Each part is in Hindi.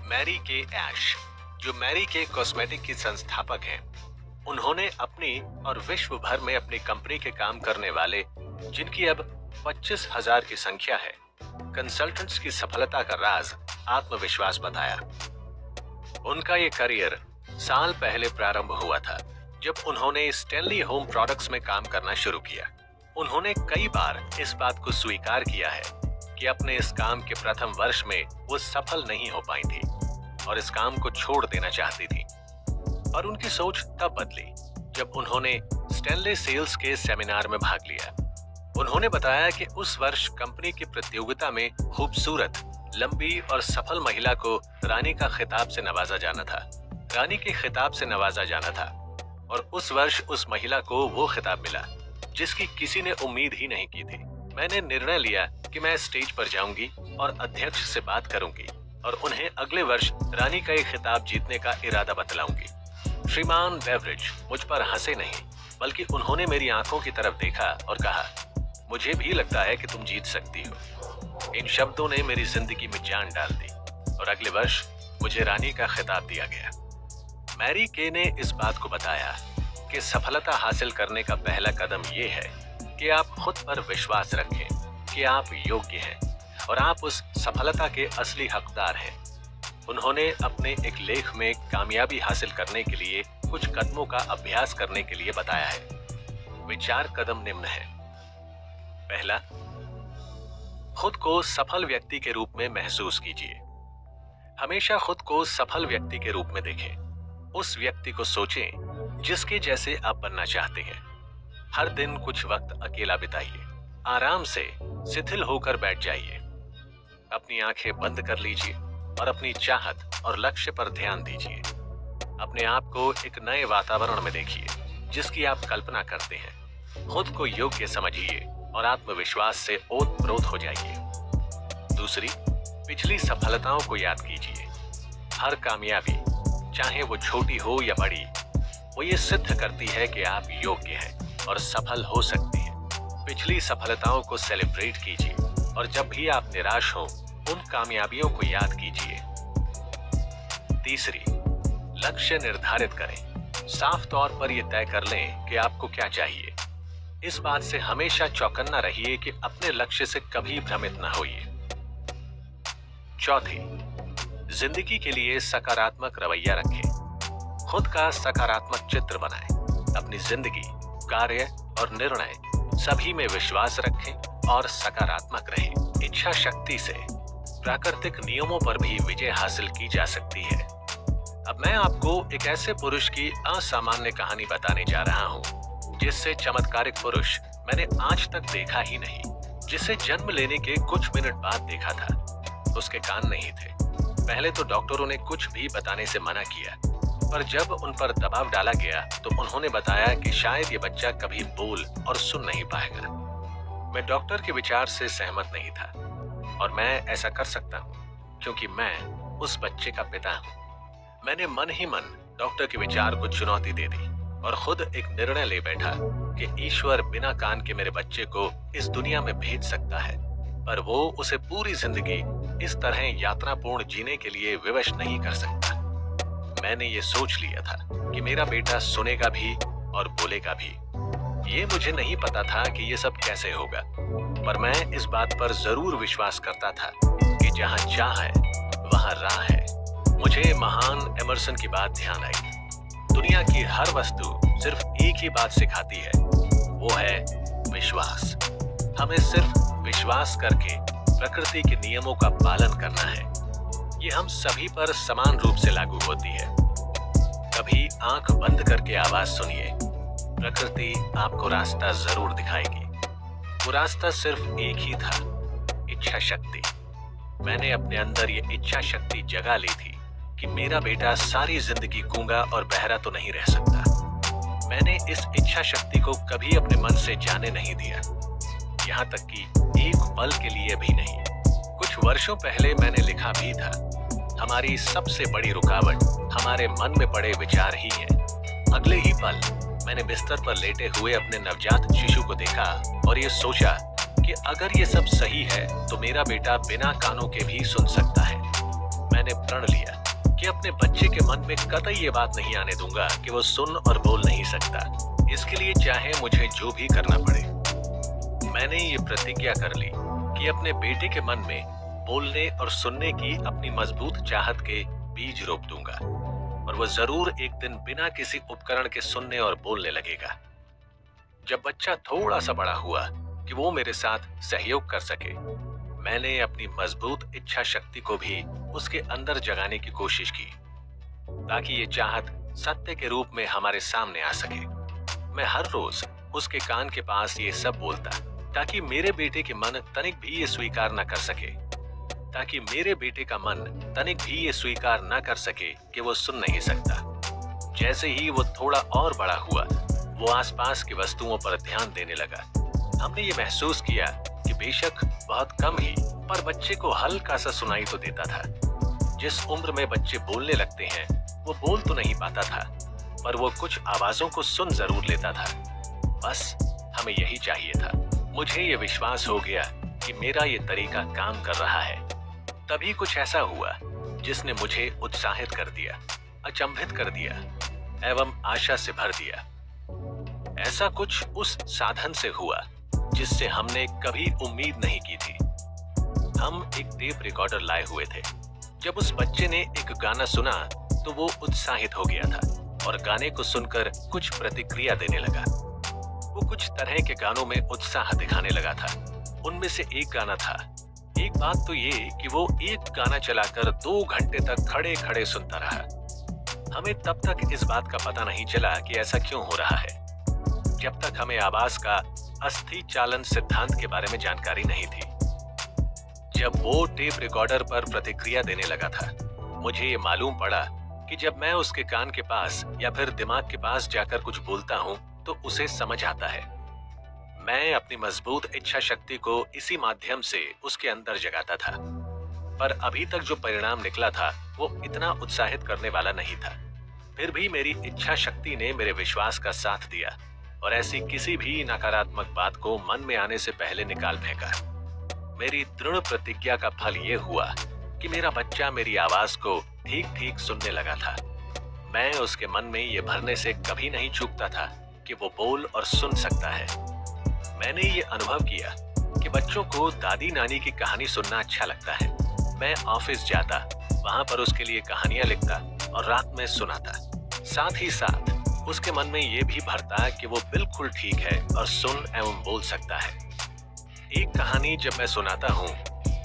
मैरी के ऐश, जो मैरी के कॉस्मेटिक की संस्थापक हैं, उन्होंने अपनी और विश्व भर में अपनी कंपनी के काम करने वाले, जिनकी अब 25,000 की संख्या है, कंसल्टेंट्स की सफलता का राज आत्मविश्वास बताया। उनका ये करियर साल पहले प्रारंभ हुआ था, जब उन्होंने स्टैनली होम प्रोडक्ट्स में काम करना शुरू किया। उन्होंने कई बार इस बात को स्वीकार किया है कि अपने इस काम के प्रथम वर्ष में वो सफल नहीं हो पाई थी और इस काम को छोड़ देना चाहती थी। पर उनकी सोच तब बदली जब उन्होंने स्टैनले सेल्स के सेमिनार में भाग लिया। उन्होंने बताया कि उस वर्ष कंपनी की प्रतियोगिता में खूबसूरत, लंबी और सफल महिला को रानी का खिताब से नवाजा जाना था। रानी के खिताब से नवाजा जाना था और उस वर्ष उस महिला को वो खिताब मिला जिसकी किसी ने उम्मीद ही नहीं की थी। मैंने निर्णय लिया कि मैं स्टेज पर जाऊंगी और अध्यक्ष से बात करूंगी और उन्हें अगले वर्ष रानी का एक खिताब जीतने का इरादा बतलाऊंगी। श्रीमान बेवरिज मुझ पर हंसे नहीं, बल्कि उन्होंने मेरी आंखों की तरफ देखा और कहा, मुझे भी लगता है कि तुम जीत सकती हो। इन शब्दों ने मेरी जिंदगी में जान डाल दी और अगले वर्ष मुझे रानी का खिताब दिया गया। मैरी के ने इस बात को बताया कि सफलता हासिल करने का पहला कदम ये है कि आप खुद पर विश्वास रखें कि आप योग्य हैं और आप उस सफलता के असली हकदार हैं। उन्होंने अपने एक लेख में कामयाबी हासिल करने के लिए कुछ कदमों का अभ्यास करने के लिए बताया है। वे 4 कदम निम्न हैं। पहला, खुद को सफल व्यक्ति के रूप में महसूस कीजिए। हमेशा खुद को सफल व्यक्ति के रूप में देखें। उस व्यक्ति को सोचें जिसके जैसे आप बनना चाहते हैं। हर दिन कुछ वक्त अकेला बिताइए। आराम से शिथिल होकर बैठ जाइए। अपनी आंखें बंद कर लीजिए और अपनी चाहत और लक्ष्य पर ध्यान दीजिए। अपने आप को एक नए वातावरण में देखिए जिसकी आप कल्पना करते हैं। खुद को योग्य समझिए और आत्मविश्वास से ओत-प्रोत हो जाइए। दूसरी, पिछली सफलताओं को याद कीजिए। हर कामयाबी, चाहे वो छोटी हो या बड़ी, वो ये सिद्ध करती है कि आप योग्य हैं और सफल हो सकते हैं। पिछली सफलताओं को सेलिब्रेट कीजिए और जब भी आप निराश हो, उन कामयाबियों को याद कीजिए। तीसरी, लक्ष्य निर्धारित करें। साफ तौर पर यह तय कर लें कि आपको क्या चाहिए। इस बात से हमेशा चौकन्ना रहिए कि अपने लक्ष्य से कभी भ्रमित न होइए। चौथी, जिंदगी के लिए सकारात्मक रवैया रखें। खुद का सकारात्मक चित्र बनाएं। अपनी जिंदगी, कार्य और निर्णय सभी में विश्वास रखें और सकारात्मक रहें। इच्छा शक्ति से प्राकृतिक नियमों पर भी विजय हासिल की जा सकती है। अब मैं आपको एक ऐसे पुरुष की असामान्य कहानी बताने जा रहा हूँ जिससे चमत्कारिक पुरुष मैंने आज तक देखा ही नहीं, जिसे जन्म लेने के कुछ मिनट बाद देखा था। उसके कान नहीं थे। पहले तो डॉक्टरों ने कुछ भी बताने से मना किया, पर जब उन पर दबाव डाला गया तो उन्होंने बताया कि शायद ये बच्चा कभी बोल और सुन नहीं पाएगा। मैं डॉक्टर के विचार से सहमत नहीं था और मैं ऐसा कर सकता हूँ क्योंकि मैं उस बच्चे का पिता हूँ। मैंने मन ही मन डॉक्टर के विचार को चुनौती दे दी और खुद एक निर्णय ले बैठा कि ईश्वर बिना कान के मेरे बच्चे को इस दुनिया में भेज सकता है, पर वो उसे पूरी जिंदगी इस तरह यातनापूर्ण जीने के लिए विवश नहीं कर सकता। मैंने ये सोच लिया था कि मेरा बेटा सुनेगा भी और बोलेगा भी। ये मुझे नहीं पता था कि ये सब कैसे होगा, पर मैं इस बात पर जरूर विश्वास करता था कि जहाँ चाह है वहाँ राह है। मुझे महान एमर्सन की बात ध्यान आई। दुनिया की हर वस्तु सिर्फ एक ही बात सिखाती है, वो है विश्वास। हमें सिर्फ विश्वास करके प्रकृति के नियमों का पालन करना है। ये हम सभी पर समान रूप से लागू होती है। कभी आंख बंद करके आवाज सुनिए। प्रकृति आपको रास्ता जरूर दिखाएगी। वो रास्ता सिर्फ एक ही था, इच्छा शक्ति। मैंने अपने अंदर ये इच्छा शक्ति जगा ली थी कि मेरा बेटा सारी जिंदगी गूंगा और बहरा तो नहीं रह सकता। मैंने इस इच्छा शक्ति को कभी अपने मन से जाने नहीं दिया, यहाँ तक कि एक पल के लिए भी नहीं। कुछ वर्षों पहले मैंने लिखा भी था, हमारी सबसे बड़ी रुकावट हमारे मन में पड़े विचार ही है। अगले ही पल मैंने बिस्तर पर लेटे हुए अपने नवजात शिशु को देखा और ये सोचा कि अगर ये सब सही है तो मेरा बेटा बिना कानों के भी सुन सकता है। मैं मैंने प्रण लिया कि अपने बच्चे के मन में कतई ये बात नहीं आने दूंगा कि वो सुन और बोल नहीं सकता। इसके लिए चाहे मुझे जो भी करना पड़े। मैंने ये प्रतिज्ञा कर ली कि अपने बेटे के मन में बोलने और सुनने की अपनी मजबूत चाहत के बीज रोप दूंगा और वो जरूर एक दिन बिना किसी उपकरण के सुनने और बोलने लगेगा। जब बच्चा थोड़ा सा बड़ा हुआ कि वो मेरे साथ सहयोग कर सके, मैंने अपनी मजबूत इच्छा शक्ति को भी उसके अंदर जगाने की कोशिश की ताकि ये चाहत सत्य के रूप में हमारे सामने आ सके। मैं हर रोज उसके कान के पास ये सब बोलता ताकि मेरे बेटे के मन तनिक भी ये स्वीकार न कर सके कि वो सुन नहीं सकता। जैसे ही वो थोड़ा और बड़ा हुआ, वो आसपास की वस्तुओं पर ध्यान देने लगा। हमने ये महसूस किया कि बेशक बहुत कम ही, पर बच्चे को हल्का सा सुनाई तो देता था। जिस उम्र में बच्चे बोलने लगते हैं, वो बोल तो नहीं पाता था, पर वो कुछ आवाजों को सुन जरूर लेता था। बस हमें यही चाहिए था। मुझे ये विश्वास हो गया कि मेरा ये तरीका काम कर रहा है। तभी कुछ ऐसा हुआ जिसने मुझे उत्साहित कर दिया, अचंभित कर दिया एवं आशा से भर दिया। ऐसा कुछ उस साधन से हुआ जिससे हमने कभी उम्मीद नहीं की थी। हम एक टेप रिकॉर्डर लाए हुए थे। जब उस बच्चे ने एक गाना सुना तो वो उत्साहित हो गया था और गाने को सुनकर कुछ प्रतिक्रिया देने लगा। वो कुछ तरह के गानों में उत्साह दिखाने लगा था। उनमें से एक गाना था। एक बात तो ये कि वो एक गाना चलाकर 2 घंटे तक खड़े खड़े सुनता रहा। हमें तब तक इस बात का पता नहीं चला कि ऐसा क्यों हो रहा है, जब तक हमें आवाज का अस्थि चालन सिद्धांत के बारे में जानकारी नहीं थी। जब वो टेप रिकॉर्डर पर प्रतिक्रिया देने लगा था, मुझे ये मालूम पड़ा कि जब मैं उसके कान के पास या फिर दिमाग के पास जाकर कुछ बोलता हूँ तो उसे समझ आता है। मैं अपनी मजबूत इच्छा शक्ति को इसी माध्यम से उसके अंदर जगाता था, पर अभी तक जो परिणाम निकला था वो इतना उत्साहित करने वाला नहीं था। फिर भी मेरी इच्छा शक्ति ने मेरे विश्वास का साथ दिया और ऐसी किसी भी नकारात्मक बात को मन में आने से पहले निकाल फेंका। मेरी दृढ़ प्रतिज्ञा का फल ये हुआ कि मेरा बच्चा मेरी आवाज को ठीक ठीक सुनने लगा था। मैं उसके मन में ये भरने से कभी नहीं चूकता था कि वो बोल और सुन सकता है। मैंने ये अनुभव किया कि बच्चों को दादी नानी की कहानी सुनना अच्छा लगता है। मैं ऑफिस जाता, वहां पर उसके लिए कहानियां लिखता और रात में सुनाता। साथ ही साथ उसके मन में ये भी भरता कि वो बिल्कुल ठीक है और सुन एवं बोल सकता है। एक कहानी जब मैं सुनाता हूँ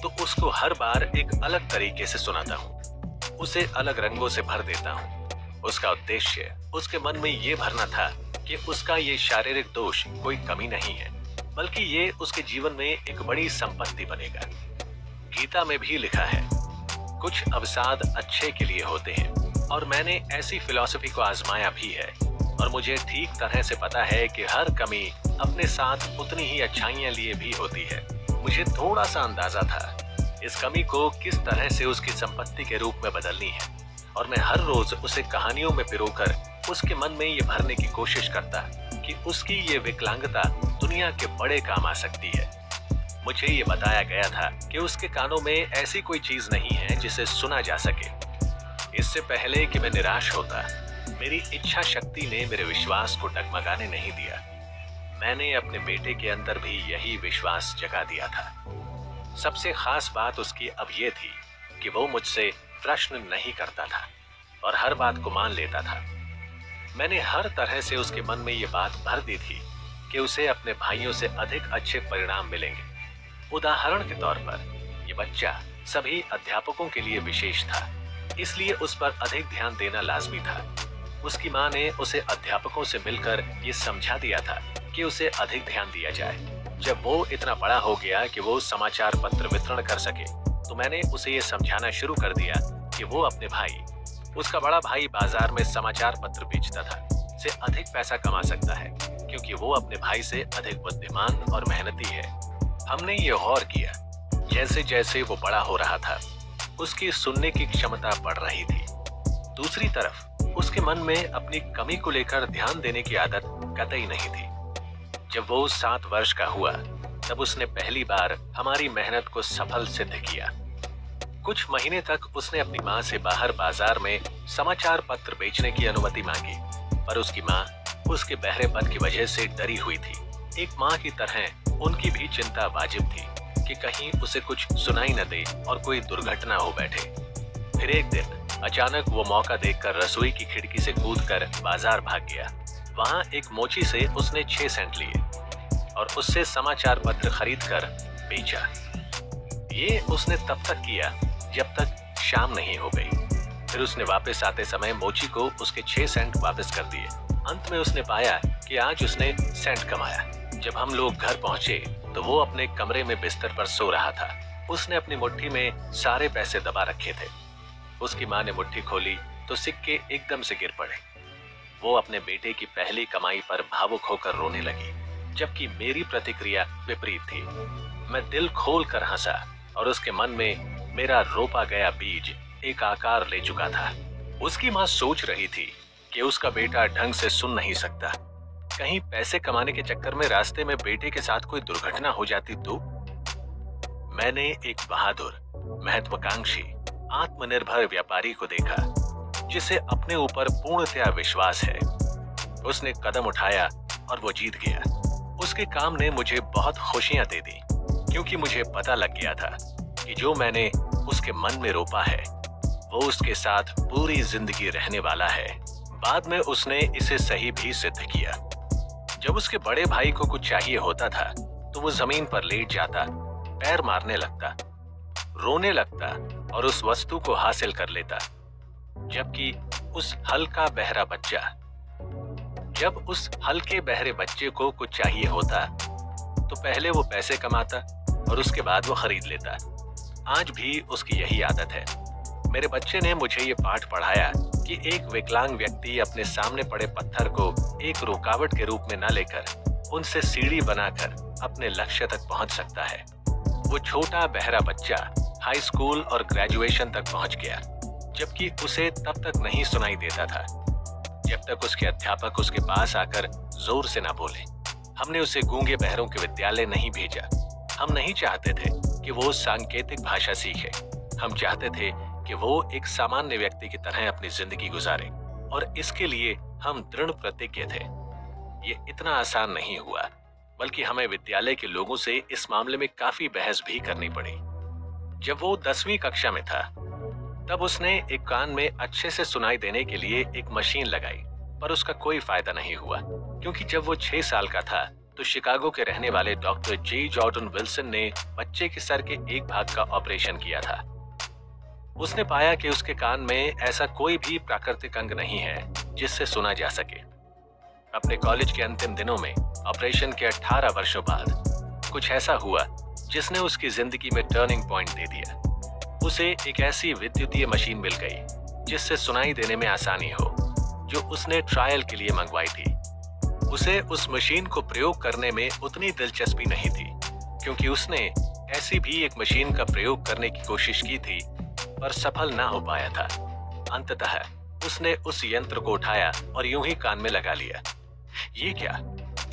तो उसको हर बार एक अलग तरीके से सुनाता हूँ, उसे अलग रंगों से भर देता हूँ। उसका उद्देश्य उसके मन में ये भरना था कि उसका ये शारीरिक दोष कोई कमी नहीं है, बल्कि ये उसके जीवन में एक बड़ी संपत्ति बनेगा। गीता में भी लिखा है, कुछ अवसाद अच्छे के लिए होते हैं, और मैंने ऐसी फिलॉसफी को आजमाया भी है और मुझे ठीक तरह से पता है कि हर कमी अपने साथ उतनी ही अच्छाइयां लिए भी होती है। मुझे थोड़ा सा अंदाजा था इस कमी को किस तरह से उसकी संपत्ति के रूप में बदलनी है, और मैं हर रोज उसे कहानियों में पिरोकर उसके मन में ये भरने की कोशिश करता कि उसकी ये विकलांगता दुनिया के बड़े काम आ सकती है। मुझे ये बताया गया था कि उसके कानों में ऐसी कोई चीज नहीं है जिसे सुना जा सके। इससे पहले कि मैं निराश होता, मेरी इच्छा शक्ति ने मेरे विश्वास को डगमगाने नहीं दिया। मैंने अपने बेटे के अंदर भी यही विश्वास जगा दिया था। सबसे खास बात उसकी अब ये थी कि वो मुझसे प्रश्न नहीं करता था और हर बात को मान लेता था। मैंने हर तरह से उसके मन में ये बात भर दी थी कि उसे अपने भाइयों से अधिक अच्छे परिणाम मिलेंगे। उदाहरण के तौर पर ये बच्चा सभी अध्यापकों के लिए विशेष था, इसलिए उस पर अधिक ध्यान देना लाजमी था। उसकी माँ ने उसे अध्यापकों से मिलकर ये समझा दिया था कि उसे अधिक ध्यान दिया जाए। जब वो इतना बड़ा हो गया कि वो समाचार पत्र वितरण कर सके, तो मैंने उसे ये समझाना शुरू कर दिया कि वो अपने भाई, उसका बड़ा भाई बाजार में समाचार पत्र बेचता था, से अधिक पैसा कमा सकता है, क्योंकि वो अपने भाई से अधिक बुद्धिमान और मेहनती है। हमने ये गौर किया, जैसे जैसे वो बड़ा हो रहा था, उसकी सुनने की क्षमता बढ़ रही थी। दूसरी तरफ उसके मन में अपनी कमी को लेकर ध्यान देने की आदत कतई नहीं थी। जब वो 7 वर्ष का हुआ, तब उसने पहली बार हमारी मेहनत को सफल सिद्ध किया। कुछ महीने तक उसने अपनी माँ से बाहर बाजार में समाचार पत्र बेचने की अनुमति मांगी, पर उसकी माँ उसके बहरेपन की वजह से डरी हुई थी। एक माँ की तरह उनकी भी चिंता वाजिब थी कि कहीं उसे कुछ सुनाई न दे और कोई दुर्घटना हो बैठे। फिर एक दिन अचानक वो मौका देखकर रसोई की खिड़की से कूदकर बाजार भाग गया। वहाँ एक मोची से उसने 6 सेंट लिए और उससे समाचार पत्र खरीदकर बेचा। ये उसने तब तक किया जब तक शाम नहीं हो गई। फिर उसने वापस आते समय मोची को उसके 6 सेंट वापस कर दिए। अंत में उसने पाया कि आज उसने सेंट कमाया। जब हम लोग घर पहुंचे तो वो अपने कमरे में बिस्तर पर सो रहा था। उसने अपनी मुट्ठी में सारे पैसे दबा रखे थे। उसकी माँ ने मुट्ठी खोली तो सिक्के एकदम से गिर पड़े। वो अपने बेटे की पहली कमाई पर भावुक होकर रोने लगी, जबकि मेरी प्रतिक्रिया विपरीत थी। मैं दिल खोल कर हंसा और उसके मन में मेरा रोपा गया बीज एक आकार ले चुका था। उसकी माँ सोच रही थी कि उसका बेटा ढंग से सुन नहीं सकता। कहीं पैसे कमाने के चक्कर में रास्ते में बेटे के साथ कोई दुर्घटना हो जाती तो। मैंने एक बहादुर, महत्वाकांक्षी, आत्मनिर्भर व्यापारी को देखा जिसे अपने ऊपर पूर्णतया विश्वास है। उसने कदम उठाया और वो जीत गया। उसके काम ने मुझे बहुत खुशियां दे दी, क्योंकि मुझे पता लग गया था कि जो मैंने उसके मन में रोपा है वो उसके साथ पूरी जिंदगी रहने वाला है। बाद में उसने इसे सही भी सिद्ध किया। जब उसके बड़े भाई को कुछ चाहिए होता था तो वो जमीन पर लेट जाता, पैर मारने लगता, रोने लगता और उस वस्तु को हासिल कर लेता। जबकि उस हल्के बहरे बच्चे को कुछ चाहिए होता तो पहले वो पैसे कमाता और उसके बाद वो खरीद लेता। आज भी उसकी यही आदत है। मेरे बच्चे ने मुझे ये पाठ पढ़ाया कि एक विकलांग व्यक्ति अपने सामने पड़े पत्थर को एक रुकावट के रूप में न लेकर उनसे सीढ़ी बनाकर अपने लक्ष्य तक पहुंच सकता है। वो छोटा बहरा बच्चा हाई स्कूल और ग्रेजुएशन तक पहुंच गया, जबकि उसे तब तक नहीं सुनाई देता था जब तक उसके अध्यापक उसके पास आकर जोर से ना बोले। हमने उसे गूंगे बहरों के विद्यालय नहीं भेजा। हम नहीं चाहते थे कि वो सांकेतिक भाषा सीखे। हम चाहते थे कि वो एक सामान्य व्यक्ति की तरह अपनी जिंदगी गुजारे, और इसके लिए हम दृढ़ प्रतिज्ञ थे। ये इतना आसान नहीं हुआ, बल्कि हमें विद्यालय के लोगों से इस मामले में काफी बहस भी करनी पड़ी। जब वो 10वीं कक्षा में था तब उसने एक कान में अच्छे से सुनाई देने के लिए एक मशीन लगाई, पर उसका कोई फायदा नहीं हुआ, क्योंकि जब वो 6 साल का था तो शिकागो के रहने वाले डॉक्टर जे जॉर्डन विल्सन ने बच्चे के सर के एक भाग का ऑपरेशन किया था। उसने पाया कि उसके कान में ऐसा कोई भी प्राकृतिक अंग नहीं है जिससे सुना जा सके। अपने कॉलेज के अंतिम दिनों में ऑपरेशन के 18 वर्षों बाद कुछ ऐसा हुआ जिसने उसकी जिंदगी में टर्निंग पॉइंट दे दिया। उसे एक ऐसी विद्युतीय मशीन मिल गई जिससे सुनाई देने में आसानी हो, जो उसने ट्रायल के लिए मंगवाई थी। उसे उस मशीन को प्रयोग करने में उतनी दिलचस्पी नहीं थी, क्योंकि उसने ऐसी भी एक मशीन का प्रयोग करने की कोशिश की थी, पर सफल ना हो पाया था। अंततः उसने उस यंत्र को उठाया और यूं ही कान में लगा लिया। ये क्या,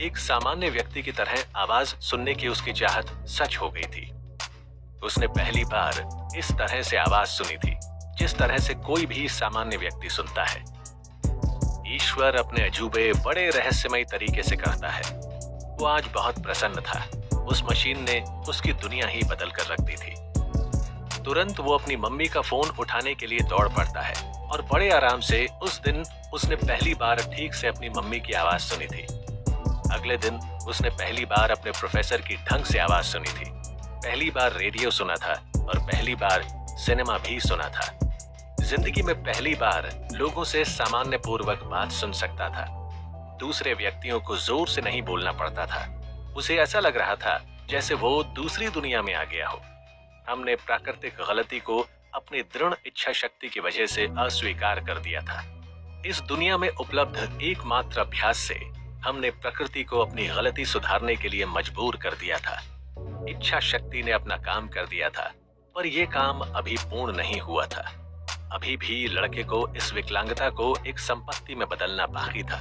एक सामान्य व्यक्ति की तरह आवाज सुनने की उसकी चाहत सच हो गई थी। उसने पहली बार इस तरह से आवाज सुनी थी जिस तरह से कोई भी सामान्य व्यक्ति सुनता है। ईश्वर अपने अजूबे बड़े रहस्यमय तरीके से करता है। वो आज बहुत प्रसन्न था। उस मशीन ने उसकी दुनिया ही बदल कर रख दी थी। तुरंत वो अपनी मम्मी का फोन उठाने के लिए दौड़ पड़ता है, और बड़े आराम से उस दिन उसने पहली बार ठीक से अपनी मम्मी की आवाज सुनी थी। अगले दिन उसने पहली बार अपने प्रोफेसर की ढंग से आवाज सुनी थी। पहली बार रेडियो सुना था और पहली बार सिनेमा भी सुना था। जिंदगी में पहली बार लोगों से सामान्य पूर्वक बात सुन सकता था। दूसरे व्यक्तियों को जोर से नहीं बोलना पड़ता था। उसे ऐसा लग रहा था जैसे वो दूसरी दुनिया में आ गया हो। हमने प्राकृतिक गलती को अपनी दृढ़ इच्छा शक्ति की वजह से अस्वीकार कर दिया था। इस दुनिया में उपलब्ध एकमात्र अभ्यास से हमने प्रकृति को अपनी गलती सुधारने के लिए मजबूर कर दिया था। इच्छा शक्ति ने अपना काम कर दिया था, पर यह काम अभी पूर्ण नहीं हुआ था। अभी भी लड़के को इस विकलांगता को एक संपत्ति में बदलना बाकी था।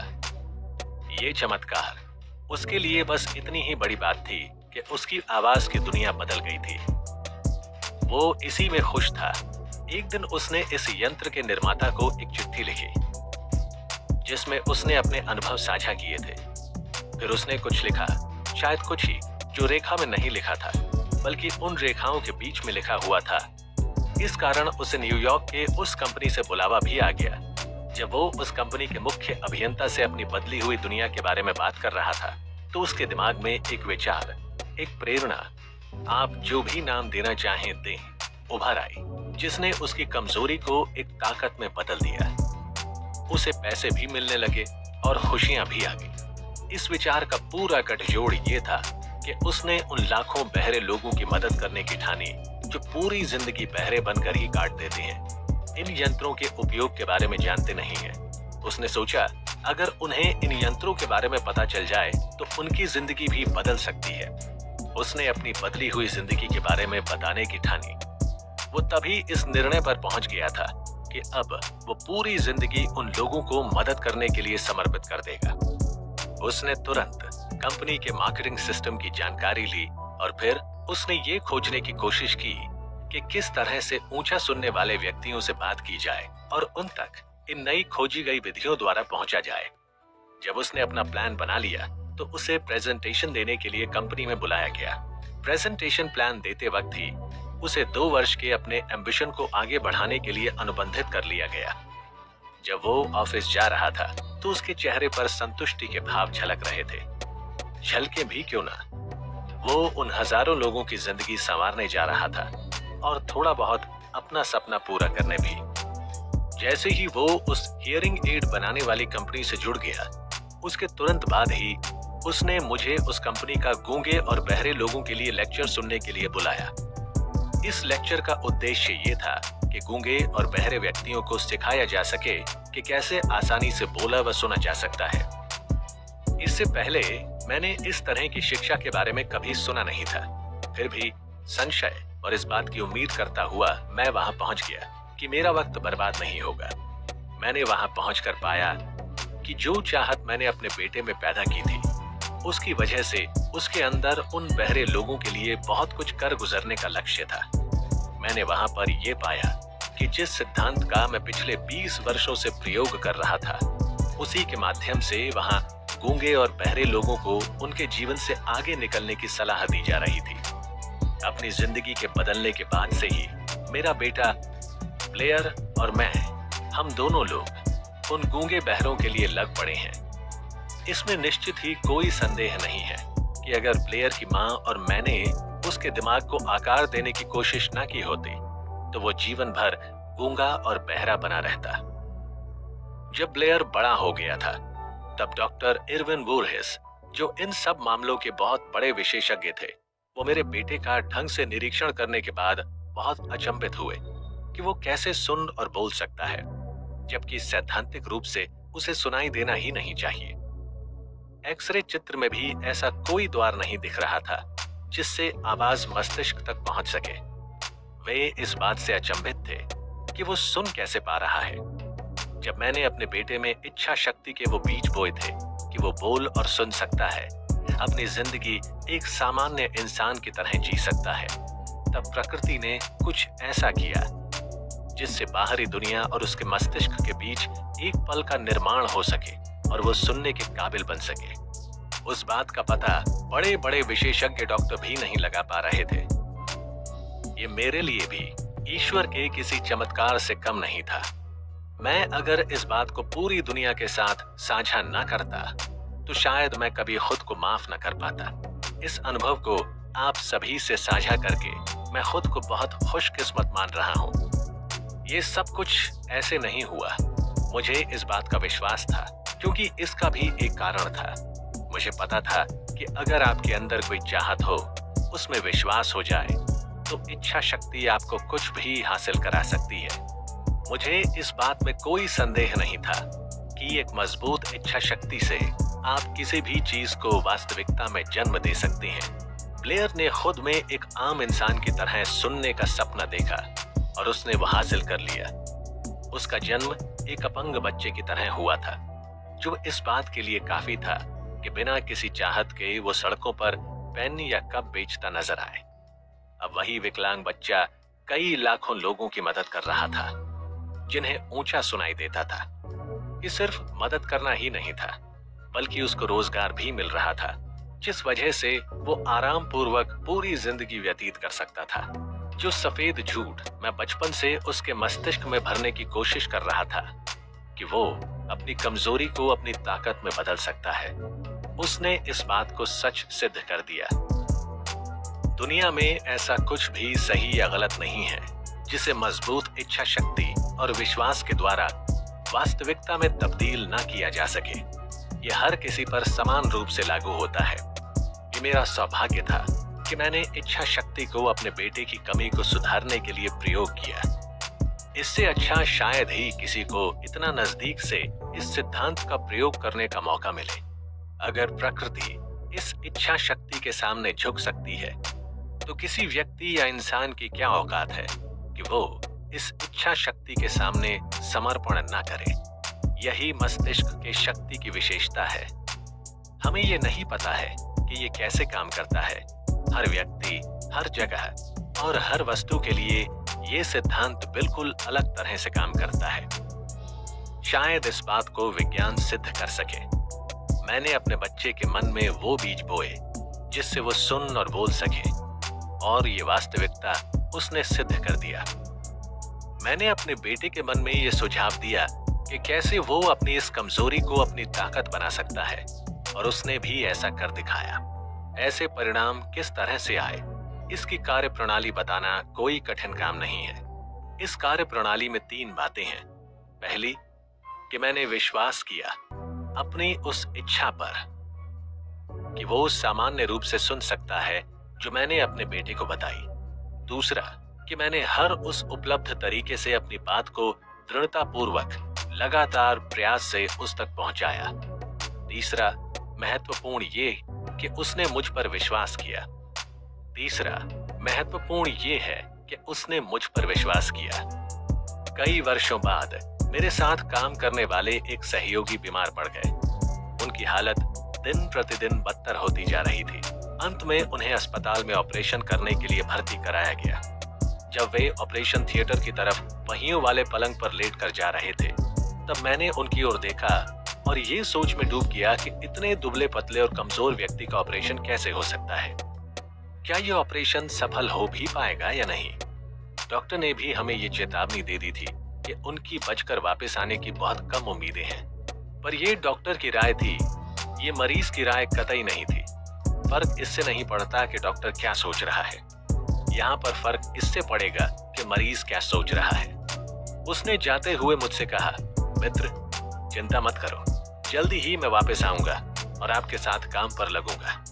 ये चमत्कार उसके लिए बस इतनी ही बड़ी बात थी कि उसकी आवाज की दुनिया बदल गई थी। वो इसी में खुश था। एक दिन उसने इस यंत्र के निर्माता को एक चिट्ठी लिखी जिसमें उसने अपने अनुभव साझा किए थे। फिर उसने कुछ लिखा, शायद कुछ ही जो रेखा में नहीं लिखा था बल्कि उन रेखाओं के बीच में लिखा हुआ था। इस कारण उसे न्यूयॉर्क के उस कंपनी से बुलावा भी आ गया। जब वो उस कंपनी के मुख्य अभियंता से अपनी बदली हुई दुनिया के बारे में बात कर रहा था तो उसके दिमाग में एक विचार, एक प्रेरणा, आप जो भी नाम देना चाहें दें, उभर आई, जिसने उसकी कमजोरी को एक ताकत में बदल दिया। उसे पैसे भी मिलने लगे और खुशियां भी आ गई। इस विचार का पूरा गठजोड़ ये था कि उसने उन लाखों बहरे लोगों की मदद करने की ठानी जो पूरी जिंदगी बहरे बनकर ही काट देते हैं, इन यंत्रों के उपयोग के बारे में जानते नहीं हैं। उसने सोचा अगर उन्हें इन यंत्रों के बारे में पता चल जाए तो उनकी जिंदगी भी बदल सकती है। उसने अपनी बदली हुई जिंदगी के बारे में बताने की ठानी। वो तभी इस निर्णय पर पहुंच गया था कि अब वो पूरी जिंदगी उन लोगों को मदद करने के लिए समर्पित कर देगा। उसने तुरंत कंपनी के मार्केटिंग सिस्टम की जानकारी ली और फिर उसने ये खोजने की कोशिश की कि किस तरह से ऊंचा सुनने वाले व्यक्तियों से बात की जाए और उन तक इन नई खोजी गई विधियों द्वारा पहुंचा जाए। जब उसने अपना प्लान बना लिया तो उसे प्रेजेंटेशन देने के लिए कंपनी में बुलाया गया। प्रेजेंटेशन प्लान देते वक्त ही उसे 2 वर्ष के अपने एम्बिशन को आगे बढ़ाने के लिए अनुबंधित कर लिया गया। जब वो ऑफिस जा रहा था तो उसके चेहरे पर संतुष्टि के भाव झलक रहे थे। झलके भी क्यों ना, वो उन हजारों लोगों की जिंदगी संवारने जा रहा था और थोड़ा बहुत अपना सपना पूरा करने भी। जैसे ही वो उस हियरिंग एड बनाने वाली कंपनी से जुड़ गया, उसके तुरंत बाद ही उसने मुझे उस कंपनी का गूंगे और बहरे लोगों के लिए लेक्चर सुनने के लिए बुलाया। इस लेक्चर का उद्देश्य ये था कि गूंगे और बहरे व्यक्तियों को सिखाया जा सके कि कैसे आसानी से बोला व सुना जा सकता है। इससे पहले मैंने इस तरह की शिक्षा के बारे में कभी सुना नहीं था। फिर भी संशय और इस बात की उम्मीद करता हुआ मैं वहां पहुंच गया कि मेरा वक्त बर्बाद नहीं होगा। मैंने वहां पहुंचकर पाया कि जो चाहत मैंने अपने बेटे में पैदा की थी, उसकी वजह से उसके अंदर उन बहरे लोगों के लिए बहुत कुछ कर गुजरने का लक्ष्य था। मैंने वहां पर यह पाया कि जिस सिद्धांत का मैं पिछले 20 वर्षों से प्रयोग कर रहा था, उसी के माध्यम से वहां गूंगे और बहरे लोगों को उनके जीवन से आगे निकलने की सलाह दी जा रही थी। अपनी जिंदगी के बदलने के बाद से ही मेरा बेटा ब्लेयर और मैं, हम दोनों लोग उन गूंगे बहरों के लिए लग पड़े हैं। इसमें निश्चित ही कोई संदेह नहीं है कि अगर ब्लेयर की माँ और मैंने उसके दिमाग को आकार देने की कोशिश ना की होती तो वो जीवन भर गूंगा और बहरा बना रहता। जब ब्लेयर बड़ा हो गया था तब डॉक्टर इरविन वूरहेस, जो इन सब मामलों के बहुत बड़े विशेषज्ञ थे, वो मेरे बेटे का ढंग से निरीक्षण करने के बाद बहुत अचंभित हुए कि वो कैसे सुन और बोल सकता है, जबकि सैद्धांतिक रूप से उसे सुनाई देना ही नहीं चाहिए। एक्सरे चित्र में भी ऐसा कोई द्वार नहीं दिख रहा था जिससे आवाज मस्तिष्क तक पहुंच सके। वे इस बात से अचंभित थे कि वो सुन कैसे पा रहा है। जब मैंने अपने बेटे में इच्छा शक्ति के वो बीज बोए थे कि वो बोल और सुन सकता है, अपनी जिंदगी एक सामान्य इंसान की तरह जी सकता है, तब प्रकृति ने कुछ ऐसा किया जिससे बाहरी दुनिया और उसके मस्तिष्क के बीच एक पल का निर्माण हो सके और वो सुनने के काबिल बन सके। उस बात का पता बड़े बड़े विशेषज्ञ डॉक्टर भी नहीं लगा पा रहे थे। ये मेरे लिए भी ईश्वर के किसी चमत्कार से कम नहीं था। मैं अगर इस बात को पूरी दुनिया के साथ साझा न करता तो शायद मैं कभी खुद को माफ न कर पाता। इस अनुभव को आप सभी से साझा करके मैं खुद को बहुत खुशकिस्मत मान रहा हूँ। ये सब कुछ ऐसे नहीं हुआ, मुझे इस बात का विश्वास था क्योंकि इसका भी एक कारण था। मुझे पता था कि अगर आपके अंदर कोई चाहत हो, उसमें विश्वास हो जाए, तो इच्छा शक्ति आपको कुछ भी हासिल करा सकती है। मुझे इस बात में कोई संदेह नहीं था कि एक मजबूत इच्छा शक्ति से आप किसी भी चीज को वास्तविकता में जन्म दे सकते हैं। ब्लेयर ने खुद में एक आम इंसान की तरह सुनने का सपना देखा और उसने वो हासिल कर लिया। उसका जन्म एक अपंग बच्चे की तरह हुआ था, जो इस बात के लिए काफी था कि बिना किसी चाहत के वो सड़कों पर पेन या कप बेचता नजर आए। अब वही विकलांग बच्चा कई लाखों लोगों की मदद कर रहा था जिन्हें ऊंचा सुनाई देता था। ये सिर्फ मदद करना ही नहीं था, बल्कि उसको रोजगार भी मिल रहा था, जिस वजह से वो आराम पूर्वक पूरी जिंदगी व्यतीत कर सकता था। जो सफेद झूठ मैं बचपन से उसके मस्तिष्क में भरने की कोशिश कर रहा था कि वो अपनी कमजोरी को अपनी ताकत में बदल सकता है, उसने इस बात को सच सिद्ध कर दिया। दुनिया में ऐसा कुछ भी सही या गलत नहीं है जिसे मजबूत इच्छा शक्ति और विश्वास के द्वारा वास्तविकता में तब्दील न किया जा सके। यह हर किसी पर समान रूप से लागू होता है। ये मेरा सौभाग्य था कि मैंने इच्छा शक्ति को अपने बेटे की कमी को सुधारने के लिए प्रयोग किया। इससे अच्छा शायद ही किसी को इतना नजदीक से इस सिद्धांत का प्रयोग करने का मौका मिले। अगर प्रकृति इस इच्छा शक्ति के सामने झुक सकती है, तो किसी व्यक्ति या इंसान की क्या औकात है कि वो इस इच्छा शक्ति के सामने समर्पण न करे। यही मस्तिष्क के शक्ति की विशेषता है। हमें ये नहीं पता है कि ये कैसे काम करता है। हर व्यक्ति, हर जगह और हर वस्तु के लिए ये सिद्धांत बिल्कुल अलग तरह से काम करता है। शायद इस बात को विज्ञान सिद्ध कर सके। मैंने अपने बच्चे के मन में वो बीज बोए जिससे वो सुन और बोल सके, और ये वास्तविकता उसने सिद्ध कर दिया। मैंने अपने बेटे के मन में ये सुझाव दिया कि कैसे वो अपनी इस कमजोरी को अपनी ताकत बना सकता है, और उसने भी ऐसा कर दिखाया। ऐसे परिणाम किस तरह से आए, इसकी कार्य प्रणाली बताना कोई कठिन काम नहीं है। इस कार्य प्रणाली में 3 बातें हैं। पहली, कि मैंने विश्वास किया अपनी उस इच्छा पर कि वो सामान्य रूप से सुन सकता है जो मैंने अपने बेटे को बताई। दूसरा, कि मैंने हर उस उपलब्ध तरीके से अपनी बात को दृढ़ता पूर्वक लगातार प्रयास से उस तक पहुंचाया। तीसरा, महत्वपूर्ण ये कि उसने मुझ पर विश्वास किया। तीसरा, महत्वपूर्ण ये है कि उसने मुझ पर विश्वास किया। कई वर्षों बाद मेरे साथ काम करने वाले एक सहयोगी बीमार पड़ गए। उनकी हालत दिन प्रतिदिन बदतर होती जा रही थी। अंत में उन्हें अस्पताल में ऑपरेशन करने के लिए भर्ती कराया गया। जब वे ऑपरेशन थिएटर की तरफ पहियों वाले पलंग पर लेट कर जा रहे थे, तब मैंने उनकी ओर देखा और ये सोच में डूब गया कि इतने दुबले पतले और कमजोर व्यक्ति का ऑपरेशन कैसे हो सकता है। क्या ये ऑपरेशन सफल हो भी पाएगा या नहीं? डॉक्टर ने भी हमें ये चेतावनी दे दी थी कि उनकी बचकर वापस आने की बहुत कम उम्मीदें हैं। पर ये डॉक्टर की राय थी, ये मरीज की राय कतई नहीं थी। फर्क इससे नहीं पड़ता कि डॉक्टर क्या सोच रहा है, यहाँ पर फर्क इससे पड़ेगा कि मरीज क्या सोच रहा है। उसने जाते हुए मुझसे कहा, मित्र, चिंता मत करो, जल्दी ही मैं वापस आऊंगा और आपके साथ काम पर लगूंगा।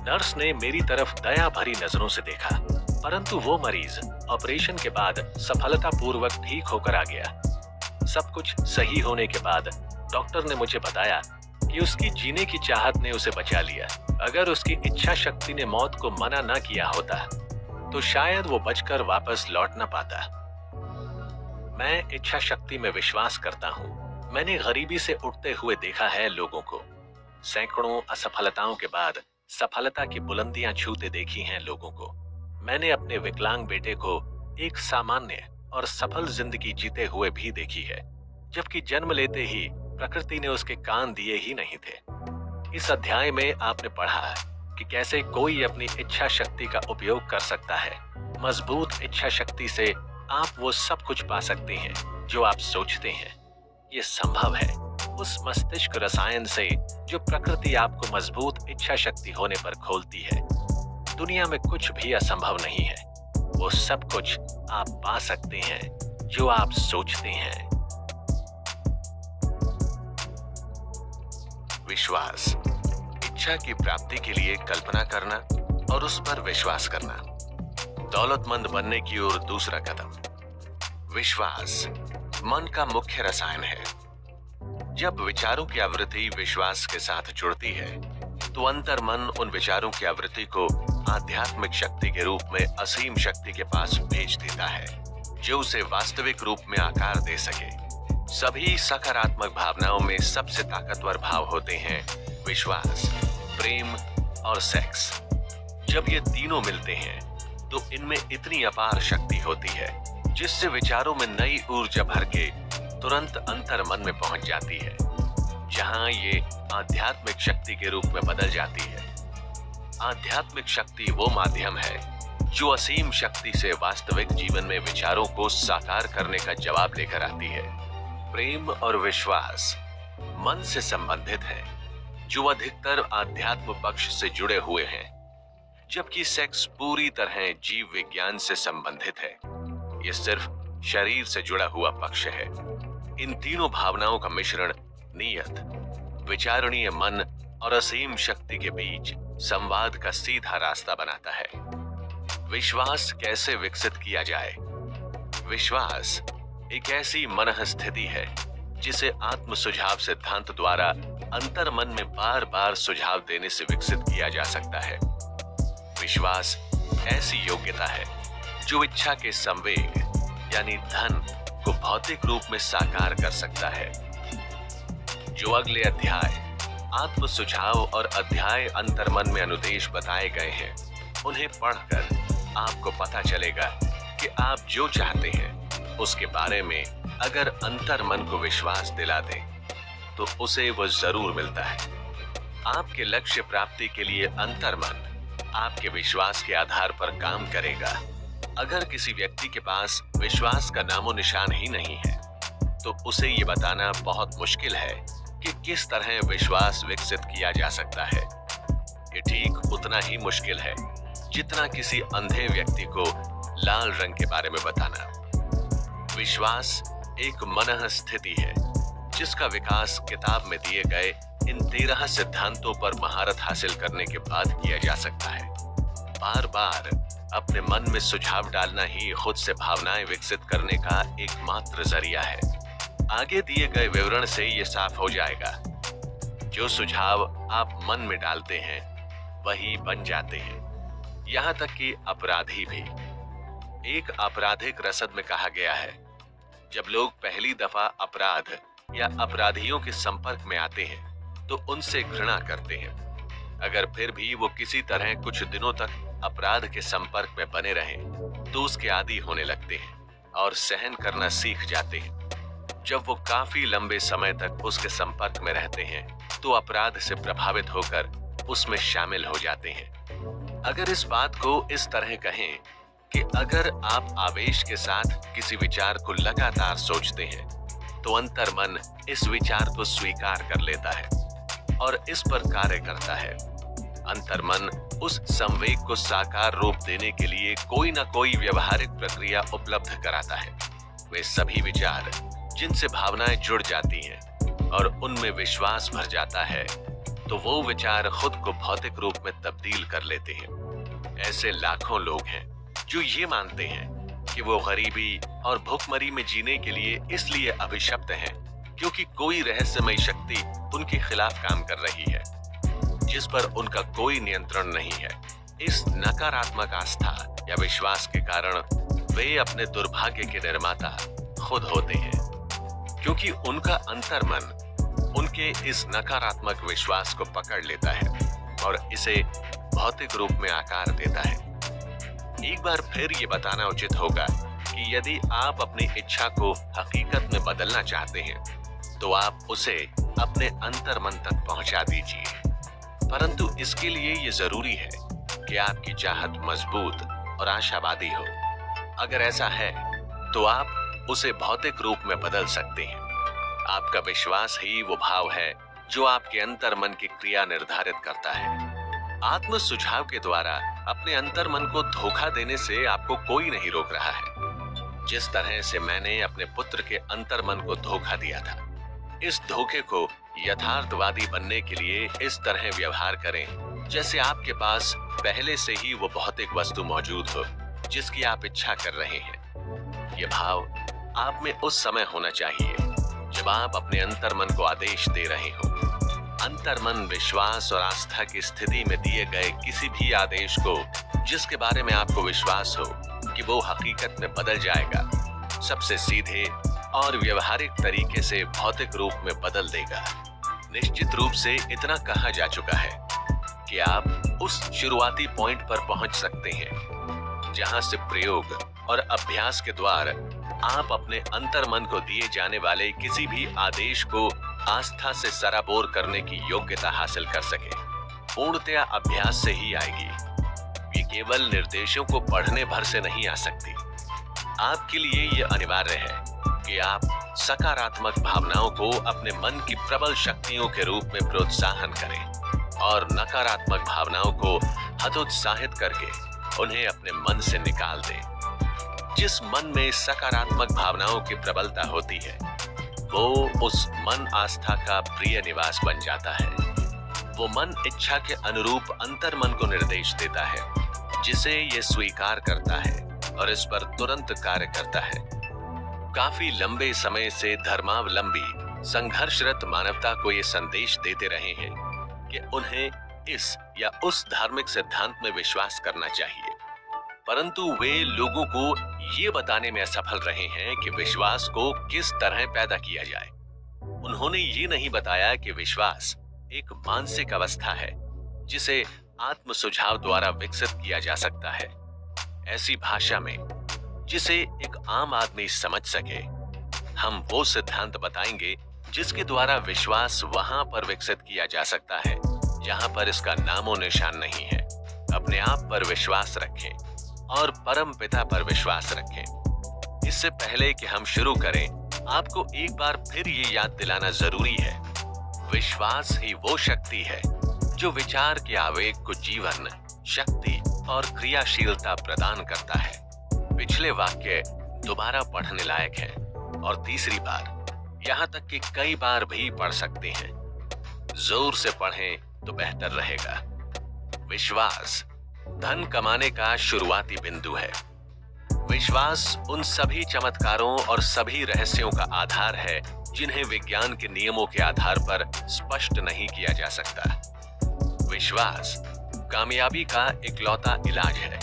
नर्स ने मेरी तरफ दया भरी नजरों से देखा, परंतु वो मरीज ऑपरेशन के बाद सफलतापूर्वक ठीक होकर आ गया। सब कुछ सही होने के बाद डॉक्टर ने मुझे बताया कि उसकी जीने की चाहत ने उसे बचा लिया। अगर उसकी इच्छा शक्ति ने मौत को मना न किया होता तो शायद वो बचकर वापस लौट न पाता। मैं इच्छा शक्ति में विश्वास करता हूँ। मैंने गरीबी से उठते हुए देखा है लोगों को। सैकड़ों असफलताओं के बाद सफलता की बुलंदियां छूते देखी हैं लोगों को। मैंने अपने विकलांग बेटे को एक सामान्य और सफल जिंदगी जीते हुए भी देखी है, जबकि जन्म लेते ही प्रकृति ने उसके कान दिए ही नहीं थे। इस अध्याय में आपने पढ़ा कि कैसे कोई अपनी इच्छा शक्ति का उपयोग कर सकता है। मजबूत इच्छा शक्ति से आप वो सब कुछ पा सकते हैं जो आप सोचते हैं। ये संभव है उस मस्तिष्क रसायन से जो प्रकृति आपको मजबूत इच्छा शक्ति होने पर खोलती है। दुनिया में कुछ भी असंभव नहीं है। वो सब कुछ आप पा सकते हैं जो आप सोचते हैं। विश्वास, इच्छा की प्राप्ति के लिए कल्पना करना और उस पर विश्वास करना। दौलतमंद बनने की ओर दूसरा कदम। विश्वास मन का मुख्य रसायन है। जब विचारों की आवृत्ति विश्वास के साथ जुड़ती है तो अंतर मन उन विचारों की आवृत्ति को आध्यात्मिक शक्ति के रूप में असीम शक्ति के पास भेज देता है, जो उसे वास्तविक रूप में आकार दे सके। सभी सकारात्मक भावनाओं में सबसे ताकतवर भाव होते हैं विश्वास, प्रेम और सेक्स। जब ये तीनों मिलते हैं तो इनमें इतनी अपार शक्ति होती है जिससे विचारों में नई ऊर्जा भर के तुरंत अंतर मन में पहुंच जाती है, जहां ये आध्यात्मिक शक्ति के रूप में बदल जाती है। आध्यात्मिक शक्ति वो माध्यम है जो असीम शक्ति से वास्तविक जीवन में विचारों को साकार करने का जवाब लेकर आती है। प्रेम और विश्वास मन से संबंधित है, जो अधिकतर आध्यात्म पक्ष से जुड़े हुए हैं, जबकि सेक्स पूरी तरह जीव विज्ञान से संबंधित है। ये सिर्फ शरीर से जुड़ा हुआ पक्ष है। इन तीनों भावनाओं का मिश्रण नियत, विचारणीय मन और असीम शक्ति के बीच संवाद का सीधा रास्ता बनाता है। विश्वास कैसे विकसित किया जाए? विश्वास एक ऐसी मनः स्थिति है जिसे आत्म सुझाव सिद्धांत द्वारा अंतर मन में बार बार सुझाव देने से विकसित किया जा सकता है। विश्वास ऐसी योग्यता है जो इच्छा के संवेग यानी धन को भौतिक रूप में साकार कर सकता है। जो अगले अध्याय आत्म सुझाव और अध्याय अंतर्मन में अनुदेश बताए गए हैं, उन्हें पढ़कर आपको पता चलेगा कि आप जो चाहते हैं उसके बारे में अगर अंतर्मन को विश्वास दिला दें तो उसे वो जरूर मिलता है। आपके लक्ष्य प्राप्ति के लिए अंतर्मन आपके विश्वास के आधार पर काम करेगा। अगर किसी व्यक्ति के पास विश्वास का नामो निशान ही नहीं है तो उसे ये बताना बहुत मुश्किल है कि किस तरह विश्वास विकसित किया जा सकता है। ये ठीक उतना ही मुश्किल है जितना किसी अंधे व्यक्ति को लाल रंग के बारे में बताना। विश्वास एक मनः स्थिति है जिसका विकास किताब में दिए गए इन 13 सिद्धांतों पर महारत हासिल करने के बाद किया जा सकता है। बार बार अपने मन में सुझाव डालना ही खुद से भावनाएं विकसित करने का एकमात्र जरिया है। आगे दिए गए विवरण से ये साफ हो जाएगा। जो सुझाव आप मन में डालते हैं वही बन जाते हैं, यहाँ तक कि अपराधी भी। एक आपराधिक रसद में कहा गया है, जब लोग पहली दफा अपराध या अपराधियों के संपर्क में आते हैं तो उनसे घृणा करते हैं। अगर फिर भी वो किसी तरह कुछ दिनों तक अपराध के संपर्क में बने रहें तो उसके आदी होने लगते हैं और सहन करना सीख जाते हैं। जब वो काफी लंबे समय तक उसके संपर्क में रहते हैं तो अपराध से प्रभावित होकर उसमें शामिल हो जाते हैं। अगर इस बात को इस तरह कहें कि अगर आप आवेश के साथ किसी विचार को लगातार सोचते हैं तो अंतर्मन इस विचार को स्वीकार कर लेता है और इस पर कार्य करता है। अंतर्मन उस संवेग को साकार रूप देने के लिए कोई ना कोई व्यवहारिक प्रक्रिया उपलब्ध कराता है। वे सभी विचार जिनसे भावनाएं जुड़ जाती हैं और उनमें विश्वास भर जाता है तो वो विचार खुद को भौतिक रूप में तब्दील कर लेते हैं। ऐसे लाखों लोग हैं जो ये मानते हैं कि वो गरीबी और भूखमरी में जीने के लिए इसलिए अभिशप्त हैं क्योंकि कोई रहस्यमयी शक्ति उनके खिलाफ काम कर रही है जिस पर उनका कोई नियंत्रण नहीं है। इस नकारात्मक आस्था या विश्वास के कारण वे अपने दुर्भाग्य के निर्माता खुद होते हैं, क्योंकि उनका अंतर्मन उनके इस नकारात्मक विश्वास को पकड़ लेता है और इसे भौतिक रूप में आकार देता है। एक बार फिर ये बताना उचित होगा कि यदि आप अपनी इच्छा को हकीकत में बदलना चाहते हैं तो आप उसे अपने अंतर्मन तक पहुंचा दीजिए, परंतु इसके लिए ये जरूरी है कि आपकी चाहत मजबूत और आशावादी हो। अगर ऐसा है तो आप उसे भौतिक रूप में बदल सकते हैं। आपका विश्वास ही वो भाव है जो आपके अंतर्मन की क्रिया निर्धारित करता है। आत्म सुझाव के द्वारा अपने अंतर्मन को धोखा देने से आपको कोई नहीं रोक रहा है। जिस तरह से मैंने अपने पुत्र के अंतर्मन को धोखा दिया था, इस धोखे को यथार्थवादी बनने के लिए इस तरह व्यवहार करें जैसे आपके पास पहले से ही वो भौतिक वस्तु मौजूद हो जिसकी आप इच्छा कर रहे हैं। ये भाव आप में उस समय होना चाहिए जब आप अपने अंतर्मन को आदेश दे रहे हो। अंतर्मन विश्वास और आस्था की स्थिति में दिए गए किसी भी आदेश को जिसके बारे में आपको विश्वास हो कि वो हकीकत में बदल जाएगा, सबसे सीधे और व्यवहारिक तरीके से भौतिक रूप में बदल देगा। निश्चित रूप से इतना कहा जा चुका है कि आप उस शुरुआती पॉइंट पर पहुंच सकते हैं जहां से प्रयोग और अभ्यास के द्वार आप अपने अंतर्मन को दिए जाने वाले किसी भी आदेश को आस्था से सराबोर करने की योग्यता हासिल कर सके। पूर्णतया अभ्यास से ही आएगी। ये केवल निर्देशों को पढ़ने भर से नहीं आ सकती। आपके लिए ये अनिवार्य है कि आप सकारात्मक भावनाओं को अपने मन की प्रबल शक्तियों के रूप में प्रोत्साहन करें और नकारात्मक भावनाओं को हतोत्साहित करके उन्हें अपने मन से निकाल दें। जिस मन में सकारात्मक भावनाओं की प्रबलता होती है वो उस मन आस्था का प्रिय निवास बन जाता है। वो मन इच्छा के अनुरूप अंतर्मन को निर्देश देता है, जिसे ये स्वीकार करता है और इस पर तुरंत कार्य करता है। काफी लंबे समय से धर्मावलंबी संघर्षरत मानवता को ये संदेश देते रहे हैं कि उन्हें इस या उस धार्मिक सिद्धांत में विश्वास करना चाहिए, परंतु वे लोगों को ये बताने में असफल रहे हैं कि विश्वास को किस तरह पैदा किया जाए। उन्होंने ये नहीं बताया कि विश्वास एक मानसिक अवस्था है जिसे आत्म सुझाव द्वारा विकसित किया जा सकता है। ऐसी भाषा में जिसे एक आम आदमी समझ सके, हम वो सिद्धांत बताएंगे जिसके द्वारा विश्वास वहां पर विकसित किया जा सकता है जहां पर इसका नामो निशान नहीं है। अपने आप पर विश्वास रखें और परम पिता पर विश्वास रखें। इससे पहले कि हम शुरू करें, आपको एक बार फिर ये याद दिलाना जरूरी है, विश्वास ही वो शक्ति है जो विचार के आवेग को जीवन, शक्ति और क्रियाशीलता प्रदान करता है। पिछले वाक्य दोबारा पढ़ने लायक है और तीसरी बार, यहाँ तक कि कई बार भी पढ़ सकते हैं। जोर से पढ़ें तो बेहतर रहेगा। विश्वास धन कमाने का शुरुआती बिंदु है। विश्वास उन सभी चमत्कारों और सभी रहस्यों का आधार है जिन्हें विज्ञान के नियमों के आधार पर स्पष्ट नहीं किया जा सकता। विश्वास कामयाबी का इकलौता इलाज है।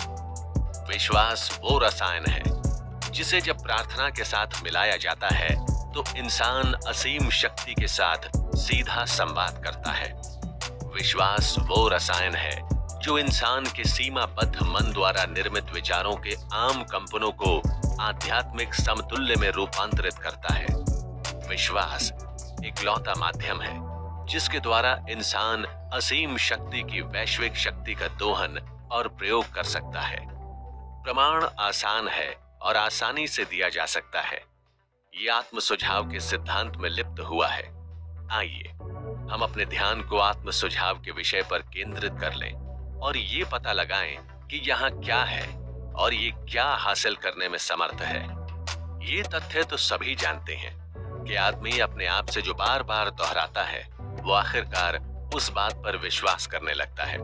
विश्वास वो रसायन है जिसे जब प्रार्थना के साथ मिलाया जाता है तो इंसान असीम शक्ति के साथ सीधा संवाद करता है। विश्वास वो रसायन है जो इंसान के सीमाबद्ध मन द्वारा निर्मित विचारों के आम कंपनों को आध्यात्मिक समतुल्य में रूपांतरित करता है। विश्वास इकलौता माध्यम है जिसके द्वारा इंसान असीम शक्ति की वैश्विक शक्ति का दोहन और प्रयोग कर सकता है। प्रमाण आसान है और आसानी से दिया जा सकता है। ये आत्म सुझाव के सिद्धांत में लिप्त हुआ है। आइए हम अपने ध्यान को आत्म सुझाव के विषय पर केंद्रित कर लें और ये पता लगाएं कि यहाँ क्या है और ये क्या हासिल करने में समर्थ है। ये तथ्य तो सभी जानते हैं कि आदमी अपने आप से जो बार बार दोहराता है वो आखिरकार उस बात पर विश्वास करने लगता है,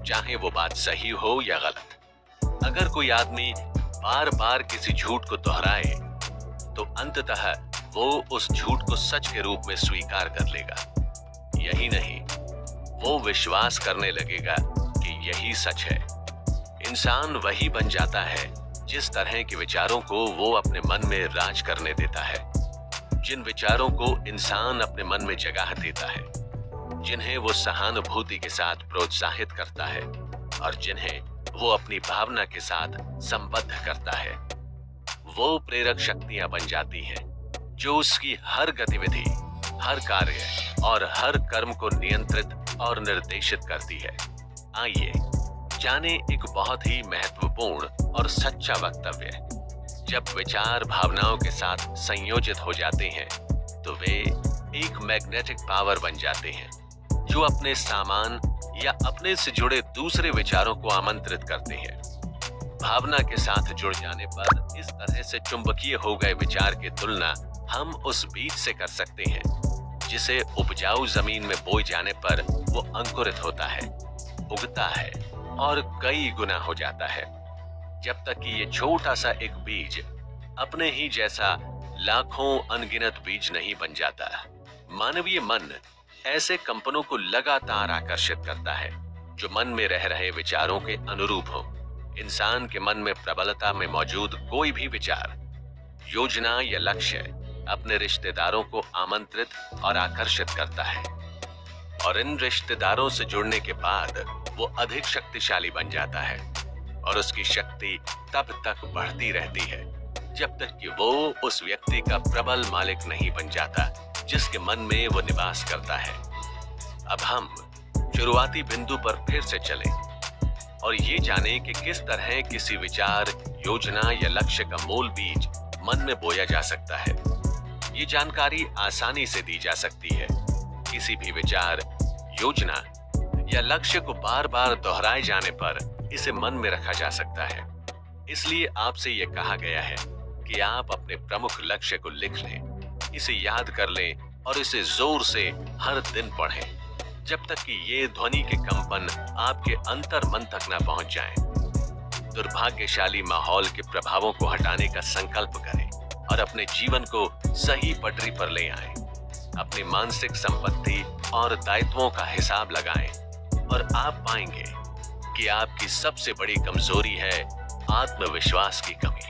चाहे वो बात सही हो या गलत। अगर कोई आदमी बार बार किसी झूठ को दोहराए तो अंततः वो उस झूठ को सच के रूप में स्वीकार कर लेगा। यही नहीं, वो विश्वास करने लगेगा कि यही सच है। इंसान वही बन जाता है जिस तरह के विचारों को वो अपने मन में राज करने देता है। जिन विचारों को इंसान अपने मन में जगह देता है, जिन्हें वो सहानुभूति के साथ प्रोत्साहित करता है और जिन्हें वो अपनी भावना के साथ संबद्ध करता है, वो प्रेरक शक्तियां बन जाती हैं जो उसकी हर गतिविधि, हर कार्य और हर कर्म को नियंत्रित और निर्देशित करती है। आइए जाने एक बहुत ही महत्वपूर्ण और सच्चा वक्तव्य। जब विचार भावनाओं के साथ संयोजित हो जाते हैं तो वे एक मैग्नेटिक पावर बन जाते हैं जो अपने सामान या अपने से जुड़े दूसरे विचारों को आमंत्रित करते हैं। भावना के साथ जुड़ जाने पर इस तरह से चुंबकीय हो गए विचार की तुलना हम उस बीज से कर सकते हैं जिसे उपजाऊ जमीन में बोए जाने पर वो अंकुरित होता है, उगता है और कई गुना हो जाता है, जब तक कि ये छोटा सा एक बीज अपने ही जैसा लाखों अनगिनत बीज नहीं बन जाता। मानवीय मन ऐसे कंपनों को लगातार आकर्षित करता है जो मन में रह रहे विचारों के अनुरूप हो। इंसान के मन में प्रबलता में मौजूद कोई भी विचार, योजना या लक्ष्य अपने रिश्तेदारों को आमंत्रित और आकर्षित करता है और इन रिश्तेदारों से जुड़ने के बाद वो अधिक शक्तिशाली बन जाता है। और उसकी शक्ति तब तक बढ़ती रहती है जब तक कि वो उस व्यक्ति का प्रबल मालिक नहीं बन जाता जिसके मन में वो निवास करता है। अब हम शुरुआती बिंदु पर फिर से चलें और ये जाने कि किस तरह किसी विचार, योजना या लक्ष्य का मूल बीज मन में बोया जा सकता है। ये जानकारी आसानी से दी जा सकती है। किसी भी विचार, योजना या लक्ष्य को बार बार दोहराए जाने पर इसे मन में रखा जा सकता है। इसलिए आपसे यह कहा गया है कि आप अपने प्रमुख लक्ष्य को लिख लें, इसे याद कर लें और इसे जोर से हर दिन पढ़ें जब तक कि ये ध्वनि के कंपन आपके अंतर मन तक न पहुंच जाएं। दुर्भाग्यशाली माहौल के प्रभावों को हटाने का संकल्प करें और अपने जीवन को सही पटरी पर ले आएं। अपनी मानसिक संपत्ति और दायित्वों का हिसाब लगाएं और आप पाएंगे कि आपकी सबसे बड़ी कमजोरी है आत्मविश्वास की कमी।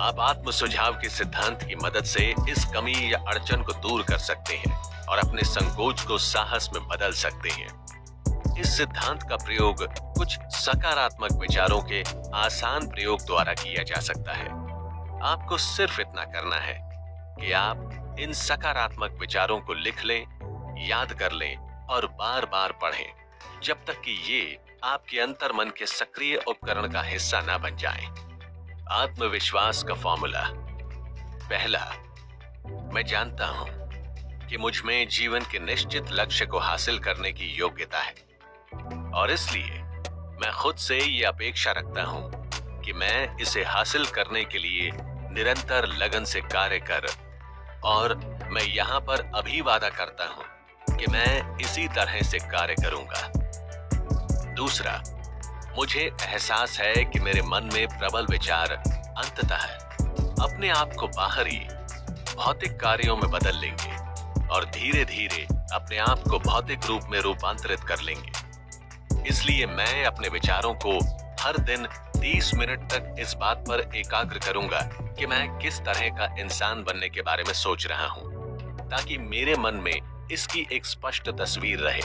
आप आत्म सुझाव के सिद्धांत की मदद से इस कमी या अड़चन को दूर कर सकते हैं और अपने संकोच को साहस में बदल सकते हैं। इस सिद्धांत का प्रयोग कुछ सकारात्मक विचारों के आसान प्रयोग द्वारा किया जा सकता है। आपको सिर्फ इतना करना है कि आप इन सकारात्मक विचारों को लिख लें, याद कर लें और बार बार पढ़ें जब तक कि ये आपके अंतर्मन के सक्रिय उपकरण का हिस्सा ना बन जाएं। आत्मविश्वास का फॉर्मूला। पहला, मैं जानता हूं कि मुझ में जीवन के निश्चित लक्ष्य को हासिल करने की योग्यता है और इसलिए मैं खुद से ये अपेक्षा रखता हूं कि मैं इसे हासिल करने के लिए निरंतर लगन से कार्य कर और मैं यहाँ पर अभी वादा करता हूं कि मैं इसी तरह से कार्य करूंगा। दूसरा, मुझे एहसास है कि मेरे मन में प्रबल विचार अंततः अपने आप को बाहरी भौतिक कार्यों में बदल लेंगे और धीरे धीरे अपने आप को भौतिक रूप में रूपांतरित कर लेंगे। इसलिए मैं अपने विचारों को हर दिन 30 मिनट तक इस बात पर एकाग्र करूंगा कि मैं किस तरह का इंसान बनने के बारे में सोच रहा हूं, ताकि मेरे मन में इसकी एक स्पष्ट तस्वीर रहे।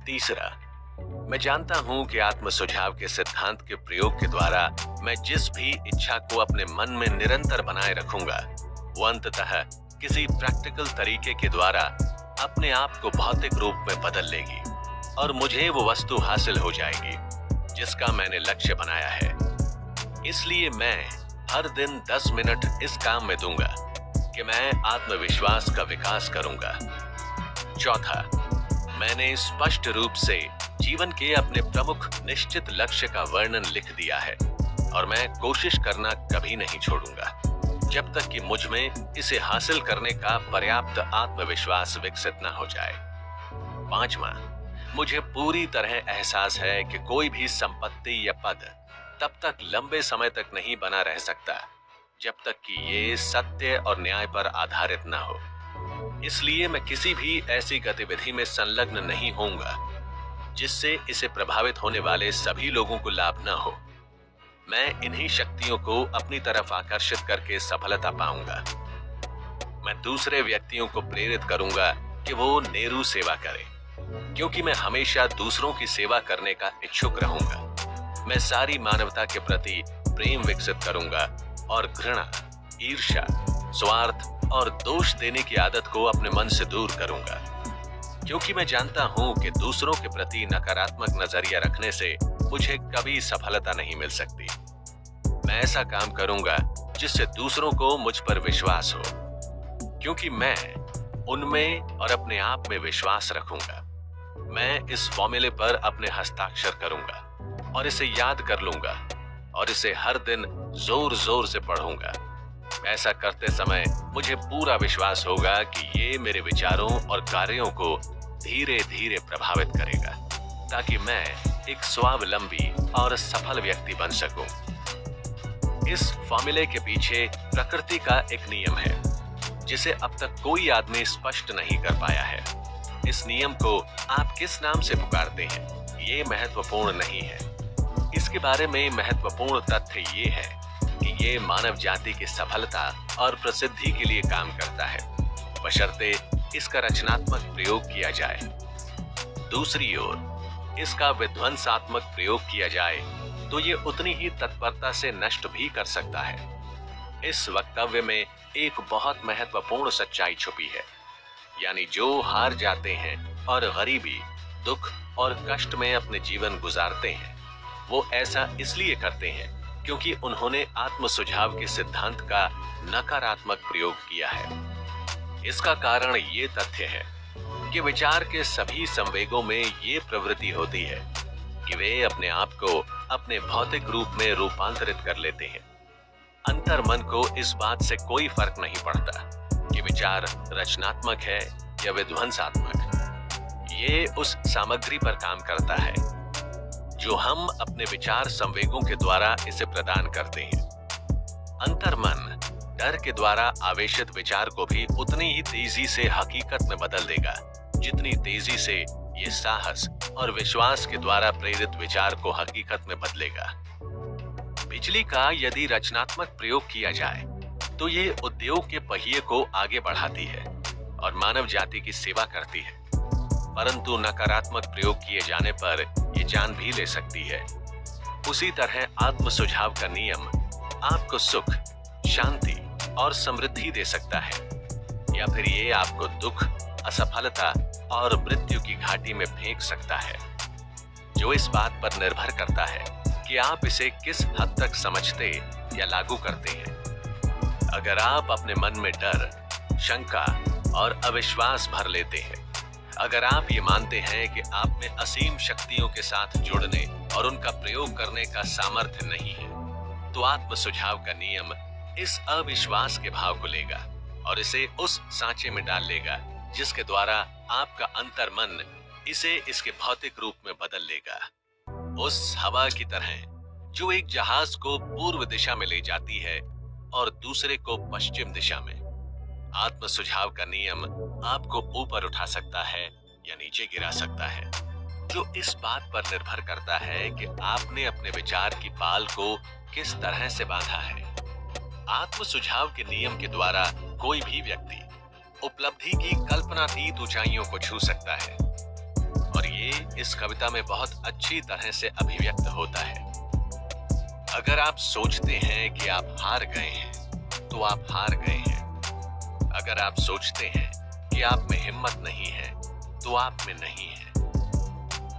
तीसरा, मैं जानता हूं कि आत्म सुझाव के सिद्धांत के प्रयोग के द्वारा मैं जिस भी इच्छा को अपने मन में निरंतर बनाए रखूंगा, वो अंततः किसी प्रैक्टिकल तरीके के द्वारा अपने आप को भौतिक रूप में बदल लेगी और मुझे वो वस्तु हासिल हो जाएगी जिसका मैंने लक्ष्य बनाया है। इसलिए मैं हर दिन 10 मिनट इस काम में दूंगा कि मैं आत्मविश्वास का विकास करूंगा। चौथा, मैंने स्पष्ट रूप से जीवन के अपने प्रमुख निश्चित लक्ष्य का वर्णन लिख दिया है और मैं कोशिश करना कभी नहीं छोड़ूंगा जब तक कि मुझ में इसे हासिल करने का पर्याप्त आत्मविश्वास विकसित न हो जाए। पांचवा, मुझे पूरी तरह एहसास है कि कोई भी संपत्ति या पद तब तक लंबे समय तक नहीं बना रह सकता जब तक कि ये सत्य और न्याय पर आधारित न हो। इसलिए मैं किसी भी ऐसी गतिविधि में संलग्न नहीं होऊंगा जिससे इसे प्रभावित होने वाले सभी लोगों को लाभ न हो। मैं इन्हीं शक्तियों को अपनी तरफ आकर्षित करके सफलता पाऊंगा। मैं दूसरे व्यक्तियों को प्रेरित करूंगा कि वो नेहरू सेवा करें, क्योंकि मैं हमेशा दूसरों की सेवा करने का इच्छुक रहूंगा। मैं सारी मानवता के प्रति प्रेम विकसित करूंगा और घृणा, ईर्ष्या, स्वार्थ और दोष देने की आदत को अपने मन से दूर करूंगा, क्योंकि मैं जानता हूं कि दूसरों के प्रति नकारात्मक नजरिया रखने से मुझे कभी सफलता नहीं मिल सकती। मैं ऐसा काम करूंगा जिससे दूसरों को मुझ पर विश्वास हो, क्योंकि मैं उनमें और अपने आप में विश्वास रखूंगा। मैं इस फॉर्मूले पर अपने हस्ताक्षर करूंगा और इसे याद कर लूंगा और इसे हर दिन जोर जोर से पढ़ूंगा। ऐसा करते समय मुझे पूरा विश्वास होगा कि ये मेरे विचारों और कार्यों को धीरे धीरे प्रभावित करेगा, ताकि मैं एक स्वावलंबी और सफल व्यक्ति बन सकूं। इस फॉर्मूले के पीछे प्रकृति का एक नियम है जिसे अब तक कोई आदमी स्पष्ट नहीं कर पाया है। इस नियम को आप किस नाम से पुकारते हैं ये महत्वपूर्ण नहीं है। इसके बारे में महत्वपूर्ण तथ्य ये है कि ये मानव जाति की सफलता और प्रसिद्धि के लिए काम करता है, बशर्ते इसका रचनात्मक प्रयोग किया जाए। दूसरी ओर इसका विध्वंसात्मक प्रयोग किया जाए तो ये उतनी ही तत्परता से नष्ट भी कर सकता है। इस वक्तव्य में एक बहुत महत्वपूर्ण सच्चाई छुपी है, यानी जो हार जाते हैं और गरीबी, दुख और कष्ट में अपने जीवन गुजारते हैं, वो ऐसा इसलिए करते हैं क्योंकि उन्होंने आत्म सुझाव के सिद्धांत का नकारात्मक प्रयोग किया है। इसका कारण ये तथ्य है कि विचार के सभी संवेगों में ये प्रवृत्ति होती है कि वे अपने आप को अपने भौतिक रूप में रूपांतरित कर लेते हैं। अंतर मन को इस बात से कोई फर्क नहीं पड़ता कि विचार रचनात्मक है या विध्वंसात्मक। ये उस सामग्री पर काम करता है जो हम अपने विचार संवेगों के द्वारा इसे प्रदान करते हैं। अंतर मन डर के द्वारा आवेशित विचार को भी उतनी ही तेजी से हकीकत में बदल देगा जितनी तेजी से ये साहस और विश्वास के द्वारा प्रेरित विचार को हकीकत में बदलेगा। बिजली का यदि रचनात्मक प्रयोग किया जाए तो ये उद्योग के पहिए को आगे बढ़ाती है और मानव जाति की सेवा करती है, परंतु नकारात्मक प्रयोग किए जाने पर ये जान भी ले सकती है। उसी तरह आत्म सुझाव का नियम आपको सुख, शांति और समृद्धि दे सकता है, या फिर ये आपको दुख, असफलता और मृत्यु की घाटी में फेंक सकता है, जो इस बात पर निर्भर करता है कि आप इसे किस हद तक समझते या लागू करते हैं। अगर आप अपने मन में डर, शंका और अविश्वास भर लेते हैं, अगर आप ये मानते हैं कि आप में असीम शक्तियों के साथ जुड़ने और उनका प्रयोग करने का सामर्थ्य नहीं है, तो आत्म सुझाव का नियम इस अविश्वास के भाव को लेगा और इसे उस सांचे में डाल लेगा जिसके द्वारा आपका अंतर मन इसे इसके भौतिक रूप में बदल लेगा। उस हवा की तरह जो एक जहाज को पूर्व दिशा में ले जाती है और दूसरे को पश्चिम दिशा में। आत्म सुझाव का नियम आपको ऊपर उठा सकता है या नीचे गिरा सकता है, जो इस बात पर निर्भर करता है कि आपने अपने विचार की पाल को किस तरह से बांधा है। आत्म सुझाव के नियम के द्वारा कोई भी व्यक्ति उपलब्धि की कल्पनातीत ऊंचाइयों को छू सकता है, और ये इस कविता में बहुत अच्छी तरह से अभिव्यक्त होता है। अगर आप सोचते हैं कि आप हार गए हैं, तो आप हार गए हैं। अगर आप सोचते हैं कि आप में हिम्मत नहीं है, तो आप में नहीं है।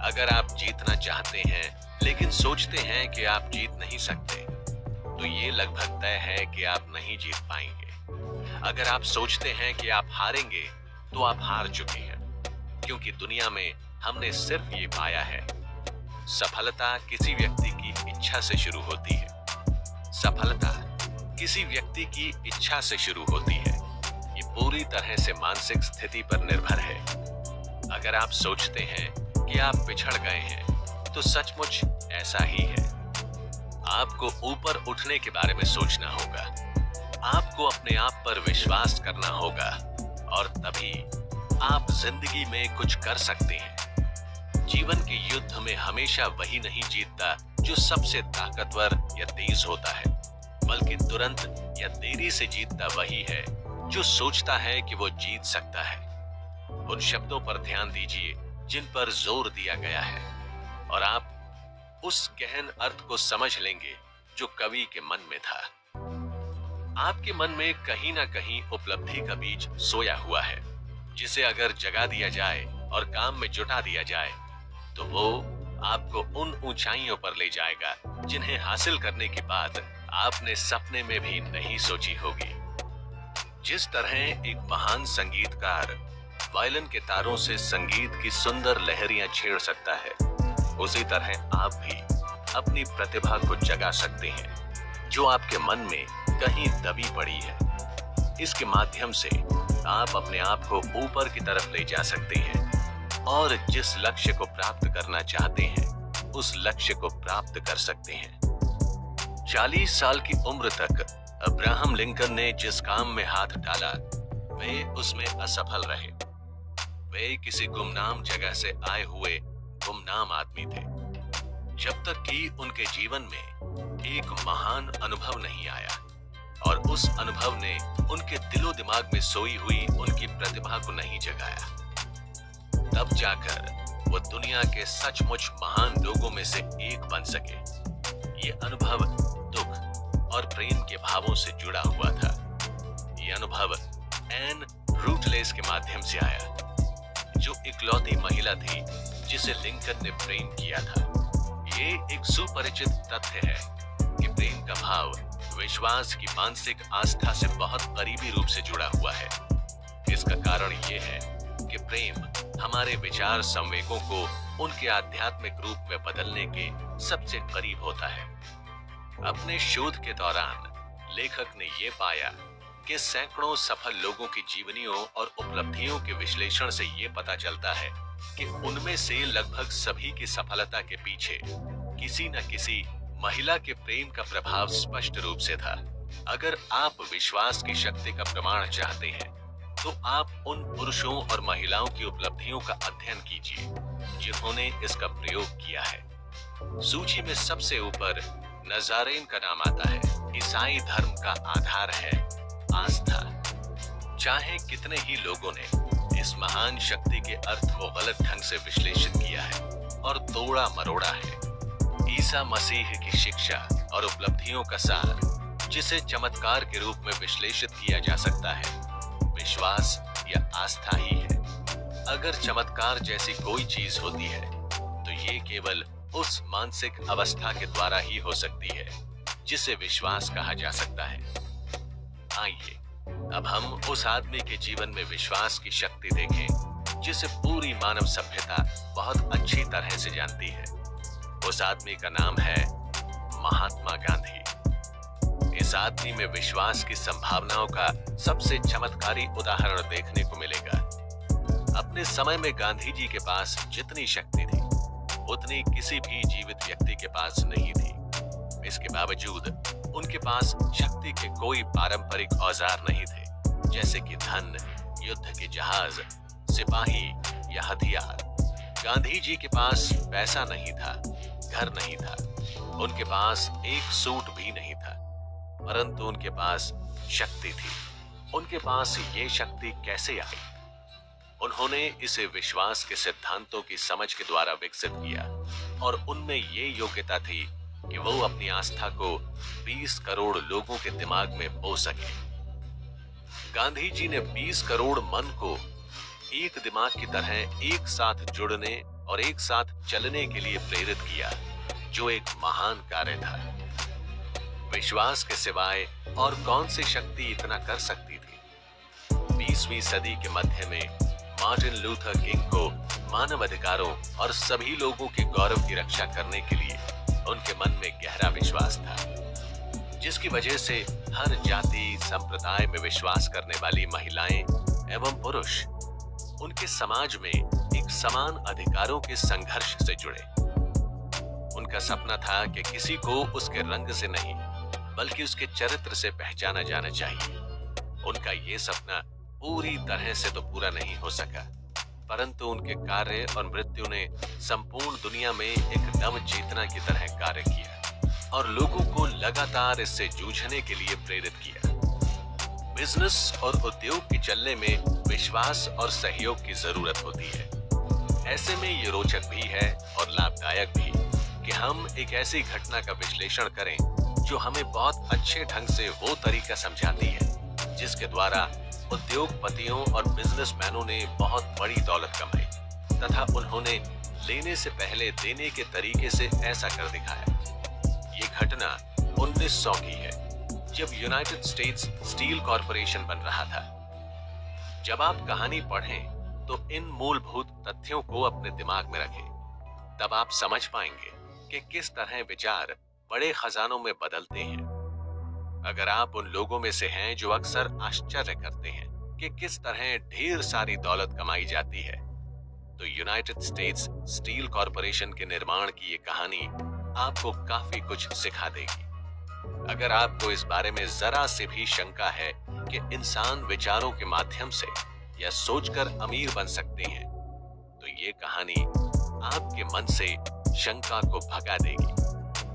अगर आप जीतना चाहते हैं लेकिन सोचते हैं कि आप जीत नहीं सकते, तो ये लगभग तय है कि आप नहीं जीत पाएंगे। अगर आप सोचते हैं कि आप हारेंगे, तो आप हार चुके हैं, क्योंकि दुनिया में हमने सिर्फ ये पाया है, सफलता किसी व्यक्ति की इच्छा से शुरू होती है। सफलता किसी व्यक्ति की इच्छा से शुरू होती है। ये पूरी तरह से मानसिक स्थिति पर निर्भर है। अगर आप सोचते हैं कि आप पिछड़ गए हैं, तो सचमुच ऐसा ही है। आपको ऊपर उठने के बारे में सोचना होगा। आपको अपने आप पर विश्वास करना होगा, और तभी आप जिंदगी में कुछ कर सकते हैं। जीवन के युद्ध में हमेशा वही नहीं जीतता जो सबसे ताकतवर या तेज होता है, बल्कि तुरंत या देरी से जीतता वही है जो सोचता है कि वो जीत सकता है। उन शब्दों पर ध्यान दीजिए जिन पर जोर दिया गया है, और आप उस गहन अर्थ को समझ लेंगे जो कवि के मन में था। आपके मन में कहीं ना कहीं उपलब्धि का बीज सोया हुआ है, जिसे अगर जगा दिया जाए और काम में जुटा दिया जाए, तो वो आपको उन ऊंचाइयों पर ले जाएगा जिन्हें हासिल करने की बात आपने सपने में भी नहीं सोची होगी। जिस तरह एक महान संगीतकार वायलिन के तारों से संगीत की सुंदर लहरियां छेड़ सकता है, उसी तरह आप भी अपनी प्रतिभा को जगा सकते हैं जो आपके मन में कहीं दबी पड़ी है। इसके माध्यम से आप अपने आप को ऊपर की तरफ ले जा सकते हैं और जिस लक्ष्य को प्राप्त करना चाहते हैं, उस लक्ष्य को प्राप्त कर सकते हैं। 40 साल की उम्र तक अब्राहम लिंकन ने जिस काम में हाथ डाला, वे उसमें असफल रहे। वे किसी गुमनाम जगह से आए हुए गुमनाम आदमी थे, जब तक कि उनके जीवन में एक महान अनुभव नहीं आया और उस अनुभव ने उनके दिलो दिमाग में सोई हुई उनकी प्रतिभा को नहीं जगाया। तब जाकर वो दुनिया के सचमुच महान लोगों में से एक बन सके। ये अनुभव दुख और प्रेम के भावों से जुड़ा हुआ था। ये अनुभव एन रूटलेस के माध्यम से आया, जो इकलौती महिला थी जिसे लिंकन ने प्रेम किया था। ये एक सुपरिचित तथ्य है कि प्रेम का भाव विश्वास की मानसिक आस्था से बहुत करीबी रूप से जुड़ा हुआ है। इसका कारण ये है कि प्रेम हमारे विचार संवेगों को उनके आध्यात्मिक रूप में बदलने के सबसे करीब होता है। अपने शोध के दौरान लेखक ने यह पाया कि सैकड़ों सफल लोगों की जीवनियों और उपलब्धियों के विश्लेषण से ये पता चलता है कि उनमें से लगभग सभी की सफलता के पीछे किसी न किसी महिला के प्रेम का प्रभाव स्पष्ट रूप से था। अगर आप विश्वास की शक्ति का प्रमाण चाहते हैं, तो आप उन पुरुषों और महिलाओं की उपलब्धियों का अध्ययन कीजिए जिन्होंने इसका प्रयोग किया है। सूची में सबसे ऊपर नजारेन का नाम आता है। ईसाई धर्म का आधार है आस्था। चाहे कितने ही लोगों ने इस महान शक्ति के अर्थ को गलत ढंग से विश्लेषित किया है और तोड़ा मरोड़ा है, ईसा मसीह की शिक्षा और उपलब्धियों का सार, जिसे चमत्कार के रूप में विश्लेषित किया जा सकता है, विश्वास या आस्था ही है। अगर चमत्कार जैसी कोई चीज होती है, तो ये केवल उस मानसिक अवस्था के द्वारा ही हो सकती है जिसे विश्वास कहा जा सकता है। आइए अब हम उस आदमी के जीवन में विश्वास की शक्ति देखें जिसे पूरी मानव सभ्यता बहुत अच्छी तरह से जानती है। उस आदमी का नाम है महात्मा गांधी। इस आदमी में विश्वास की संभावनाओं का सबसे चमत्कारी उदाहरण देखने को मिलेगा। अपने समय में गांधी जी के पास जितनी शक्ति थी, उतनी किसी भी जीवित व्यक्ति के पास नहीं थी। इसके बावजूद उनके पास शक्ति के कोई पारंपरिक औजार नहीं थे, जैसे कि धन, युद्ध के जहाज, सिपाही या हथियार। गांधी जी के पास पैसा नहीं था, घर नहीं था, उनके पास एक सूट भी नहीं था, परंतु उनके पास शक्ति थी। उनके पास ये शक्ति कैसे आई? उन्होंने इसे विश्वास के सिद्धांतों की समझ के द्वारा विकसित किया और उनमें ये योग्यता थी कि वो अपनी आस्था को 20 करोड़ लोगों के दिमाग में बो सके। गांधी जी ने 20 करोड़ मन को एक दिमाग की तरह एक साथ जुड़ने और एक साथ चलने के लिए प्रेरित किया, जो एक महान कार्य था। विश्वास के सिवाय और कौन सी शक्ति इतना कर सकती थी? 20वीं सदी के मध्य में मार्टिन लूथर किंग को मानव अधिकारों और सभी लोगों के गौरव की रक्षा करने के लिए उनके मन में गहरा विश्वास था, जिसकी वजह से हर जाति संप्रदाय में विश्वास करने वाली महिलाएं एवं पुरुष उनके समाज में एक समान अधिकारों के संघर्ष से जुड़े। उनका सपना था कि किसी को उसके रंग से नहीं, बल्कि उसके चरित्र से पहचाना जाना चाहिए। उनका ये सपना पूरी तरह से तो पूरा नहीं हो सका, परंतु उनके कार्य और मृत्यु ने संपूर्ण दुनिया में एक नव चेतना की तरह कार्य किया और लोगों को लगातार इससे जूझने के लिए प्रेरित किया। बिजनेस और उद्योग के चलने में विश्वास और सहयोग की जरूरत होती है। ऐसे में ये रोचक भी है और लाभदायक भी कि हम एक ऐसी घटना का विश्लेषण करें जो हमें बहुत अच्छे ढंग से वो तरीका समझाती है जिसके द्वारा उद्योगपतियों और बिजनेसमैनों ने बहुत बड़ी दौलत कमाई तथा उन्होंने लेने से पहले देने के तरीके से ऐसा कर दिखाया। ये घटना 1900 की है, जब यूनाइटेड स्टेट्स स्टील कॉरपोरेशन बन रहा था। जब आप कहानी पढ़ें तो इन मूलभूत तथ्यों को अपने दिमाग में रखें, तब आप समझ पाएंगे कि किस तरह विचार बड़े खजानों में बदलते हैं। अगर आप उन लोगों में से हैं जो अक्सर आश्चर्य करते हैं कि किस तरह ढेर सारी दौलत कमाई जाती है, तो यूनाइटेड स्टेट्स स्टील कॉरपोरेशन के निर्माण की ये कहानी आपको काफी कुछ सिखा देगी। अगर आपको इस बारे में जरा से भी शंका है कि इंसान विचारों के माध्यम से या सोचकर अमीर बन सकते हैं, तो ये कहानी आपके मन से शंका को भगा देगी,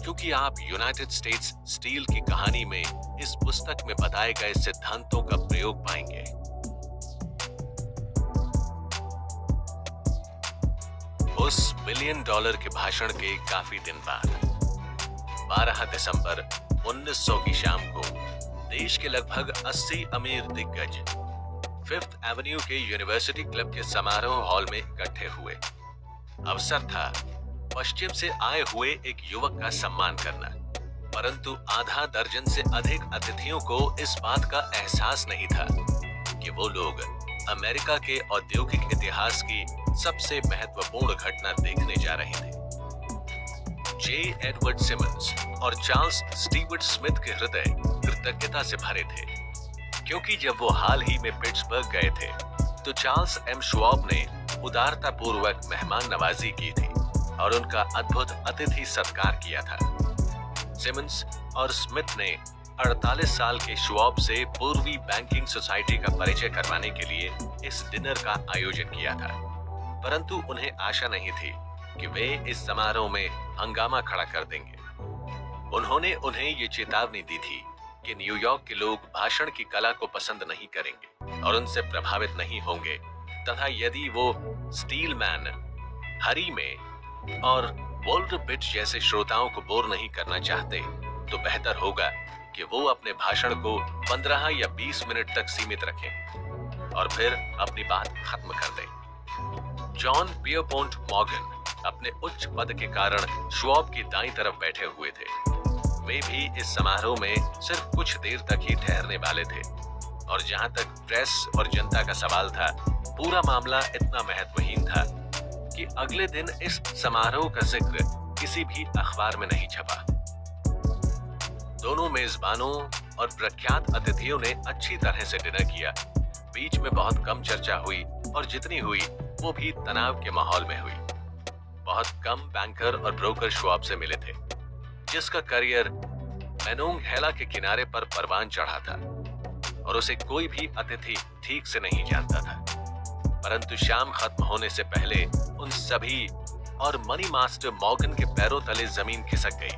क्योंकि आप यूनाइटेड स्टेट्स स्टील की कहानी में इस पुस्तक में बताए गए सिद्धांतों का प्रयोग पाएंगे। उस बिलियन डॉलर के भाषण के काफी दिन बाद 12 दिसंबर 1900 की शाम को देश के लगभग 80 अमीर दिग्गज फिफ्थ एवेन्यू के यूनिवर्सिटी क्लब के समारोह हॉल में इकट्ठे हुए। अवसर था पश्चिम से आए हुए एक युवक का सम्मान करना, परंतु आधा दर्जन से अधिक अतिथियों को इस बात का एहसास नहीं था कि वो लोग अमेरिका के औद्योगिक इतिहास की सबसे महत्वपूर्ण घटना देखने जा रहे थे। जे एडवर्ड सिमंस और चार्ल्स स्टीवर्ट स्मिथ के हृदय कृतज्ञता से भरे थे, क्योंकि जब वो हाल ही में पिट्सबर्ग गए थे तो चार्ल्स एम श्वाब ने उदारतापूर्वक मेहमान नवाजी की थी और उनका अद्भुत अतिथि सत्कार किया था। सिमंस और स्मिथ ने 48 साल के श्वाब से पूर्वी बैंकिंग सोसाइटी का परिचय करवाने के लिए इस डिनर का आयोजन किया था, परंतु उन्हें आशा नहीं थी कि वे इस समारोह में हंगामा खड़ा कर देंगे। उन्होंने उन्हें ये चेतावनी दी थी कि न्यूयॉर्क के लोग भाषण की कला को पसंद नहीं करेंगे और उनसे प्रभावित नहीं होंगे, तथा यदि वो स्टीलमैन, हरी में और वोल्टर बिट जैसे श्रोताओं को बोर नहीं करना चाहते तो बेहतर होगा कि वो अपने भाषण को 15 या 20 मिनट तक सीमित रखें और फिर अपनी बात खत्म कर दें। जॉन पियरपोंट मॉर्गन अपने उच्च पद के कारण श्वाब की दाईं तरफ बैठे हुए थे। वे भी इस समारोह में सिर्फ कुछ देर तक ही ठहरने वाले थे और जहां तक प्रेस और जनता का सवाल था, पूरा मामला इतना महत्वहीन था कि अगले दिन इस समारोह का जिक्र किसी भी अखबार में नहीं छपा। दोनों मेजबानों और प्रख्यात अतिथियों ने अच्छी तरह से डिनर किया। बीच में बहुत कम चर्चा हुई और जितनी हुई वो भी तनाव के माहौल में हुई। बहुत कम बैंकर और ब्रोकर श्वाब से मिले थे, जिसका करियर मेनोंगहेला के किनारे पर परवान चढ़ा था और उसे कोई भी अतिथि ठीक से नहीं जानता था। परंतु शाम खत्म होने से पहले उन सभी और मनी मास्टर मॉर्गन के पैरों तले जमीन खिसक गई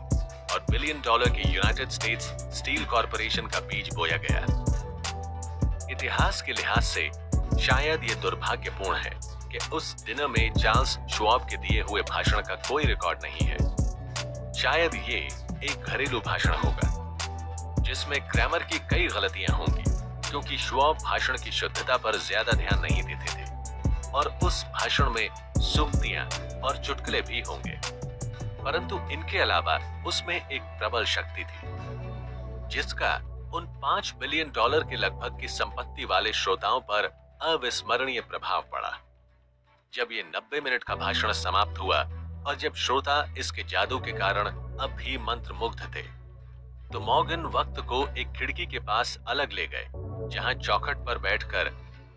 और बिलियन डॉलर के यूनाइटेड स्टेट्स स्टील कॉरपोरेशन का बीज बोया गया। इतिहास के लिहाज से शायद ये दुर्भाग्यपूर्ण है कि उस डिनर में चार्ल्स श्वाब के दिए हुए भाषण का कोई रिकॉर्ड नहीं है। शायद ये एक घरेलू भाषण होगा जिसमें ग्रामर की कई गलतियां होंगी, क्योंकि श्वाब भाषण की शुद्धता पर ज्यादा ध्यान नहीं देते थे और उस भाषण में सूक्तियां और चुटकुले भी होंगे, परंतु इनके अलावा उसमें एक प्रबल शक्ति थी जिसका उन 5 बिलियन डॉलर के लगभग की संपत्ति वाले श्रोताओं पर अविस्मरणीय प्रभाव पड़ा। जब ये 90 मिनट का भाषण समाप्त हुआ और जब श्रोता इसके जादू के कारण अब भी मंत्रमुग्ध थे, तो मॉर्गन वक्त को एक खिड़की के पास अलग ले गए, जहां चौखट पर बैठकर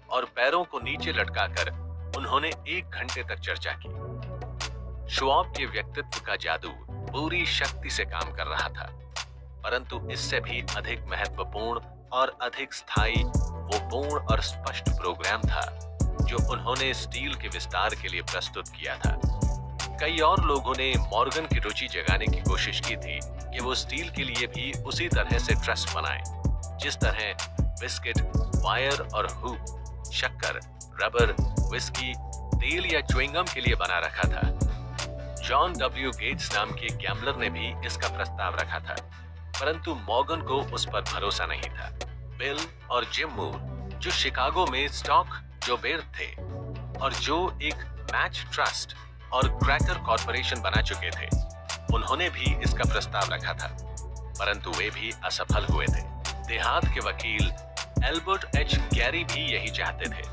और पैरों को नीचे लटकाकर उन्होंने 1 घंटे तक चर्चा की। श्वाब के व्यक्तित्व का जादू पूरी शक्ति से काम कर रहा था, परंतु इससे भी अधिक महत्वपूर्ण और अधिक स्थायी वो पूर्ण और स्पष्ट प्रोग्राम था जो उन्होंने स्टील के विस्तार के लिए प्रस्तुत किया था। कई और लोगों ने मॉर्गन की रुचि जगाने की कोशिश की थी कि वो स्टील के लिए भी उसी तरह से ट्रस्ट बनाए, जिस तरह बिस्किट, वायर और हुक, शक्कर, रबर, विस्की, तेल या च्युइंगम के लिए बना रखा था। जॉन डब्ल्यू गेट्स नाम के गैम्बलर ने भी इसका प्रस्ताव रखा था, परंतु मॉर्गन को उस पर भरोसा नहीं था। बिल और जिम मूर, जो शिकागो में स्टॉक जोबेर थे और जो एक मैच ट्रस्ट और क्रैकर कॉर्पोरेशन बना चुके थे, उन्होंने भी इसका प्रस्ताव रखा था, परंतु वे भी असफल हुए थे। देहात के वकील एल्बर्ट एच गैरी भी यही चाहते थे,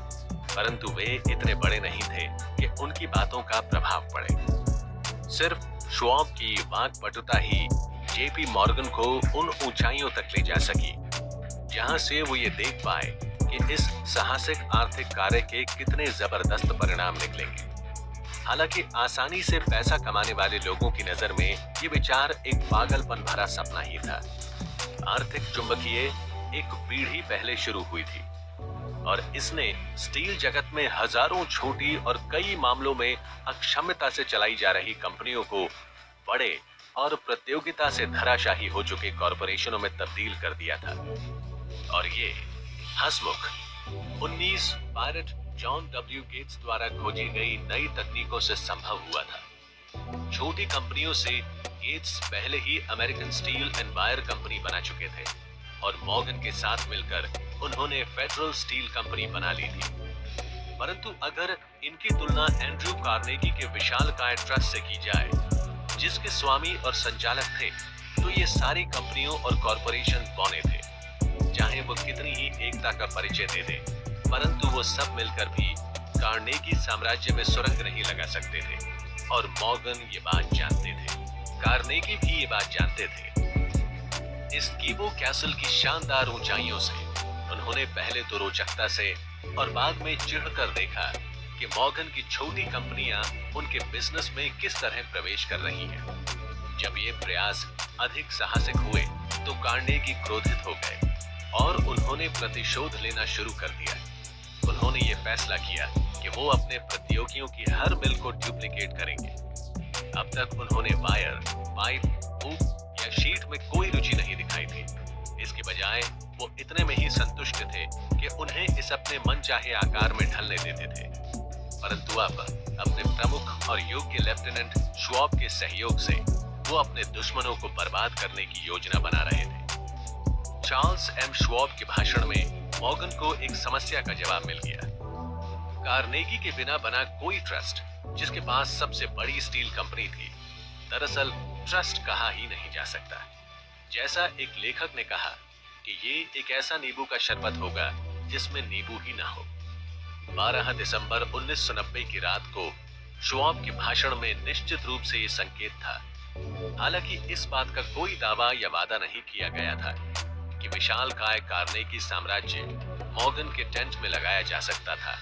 परंतु वे इतने बड़े नहीं थे कि उनकी बातों का प्रभाव पड़े। सिर्फ श्वाब की वाक्पटुता ही जेपी मॉर्गन को उन ऊंचाइयों तक ले जा सकी जहां से वो ये देख पाए कि इस साहसिक आर्थिक कार्य के कितने जबरदस्त परिणाम निकलेंगे। हालांकि आसानी से पैसा कमाने वाले लोगों की नजर में ये विचार एक पागलपन भरा सपना ही था। आर्थिक चुंबकीय एक पीढ़ी पहले शुरू हुई थी और इसने स्टील जगत में हजारों छोटी और कई मामलों में अक्षमता से चलाई जा रही कंपनियों को बड़े और प्रतियोगिता से धराशाही हो चुके कॉरपोरेशनों में तब्दील कर दिया था। और ये हंसमुख 19 पायरेट जॉन डब्ल्यू गेट्स द्वारा खोजी गई नई तकनीकों से संभव हुआ था। छोटी कंपनियों से गेट्स पहले ही American steel and wire company बना चुके थे और मॉर्गन के साथ मिलकर उन्होंने फेडरल स्टील कंपनी बना ली थी। परंतु अगर इनकी तुलना एंड्रयू कार्नेगी के विशालकाय ट्रस्ट से की जाए, जिसके स्वामी और संचालक थे, तो ये सारी कंपनियों और कॉरपोरेशन बौने थे। चाहे वो कितनी ही एकता का परिचय दे दे, परंतु वो सब मिलकर भी कार्नेगी साम्राज्य में सुरंग नहीं लगा सकते थे और मॉर्गन ये बात जानते थे। कार्नेगी भी ये बात जानते थे। इस कीबो कैसल की शानदार ऊंचाइयों से उन्होंने पहले तो रोचकता से और बाद में चिढ़कर देखा कि मॉर्गन की छोटी कंपनियां उनके बिजनेस में किस तरह प्रवेश कर रही हैं। जब ये प्रयास अधिक साहसिक हुए तो कार्नेगी क्रोधित हो गए और उन्होंने प्रतिशोध लेना शुरू कर दिया। उन्होंने ये फैसला किया कि वो अपने प्रतियोगियों की हर मिल को डुप्लीकेट करेंगे। अब तक उन्होंने वायर, पाइप, हुक या शीट में कोई रुचि नहीं दिखाई थी। इसके बजाय वो इतने में ही संतुष्ट थे कि उन्हें इस अपने मनचाहे आकार में ढलने देते थे। परंतु अब अपने प्रमुख और योग्य लेफ्टिनेंट श्वाब के सहयोग से वो अपने दुश्मनों को बर्बाद करने की योजना बना रहे थे। चार्ल्स एम श्वाब के भाषण में मॉर्गन को एक समस्या का जवाब मिल गया। कार्नेगी के बिना बना कोई ट्रस्ट, जिसके पास सबसे बड़ी स्टील कंपनी थी, दरअसल ट्रस्ट कहा ही नहीं जा सकता। जैसा एक लेखक ने कहा कि ये एक ऐसा नींबू का शरबत होगा जिसमें नींबू ही ना हो। 12 दिसंबर 1990 की रात को श्वाब के भाषण में निश्चित रूप से ये संकेत था। हालांकि इस बात का कोई दावा या वादा नहीं किया गया था कि विशालकाय कार्नेगी साम्राज्य मॉर्गन के टेंट में लगाया जा सकता था।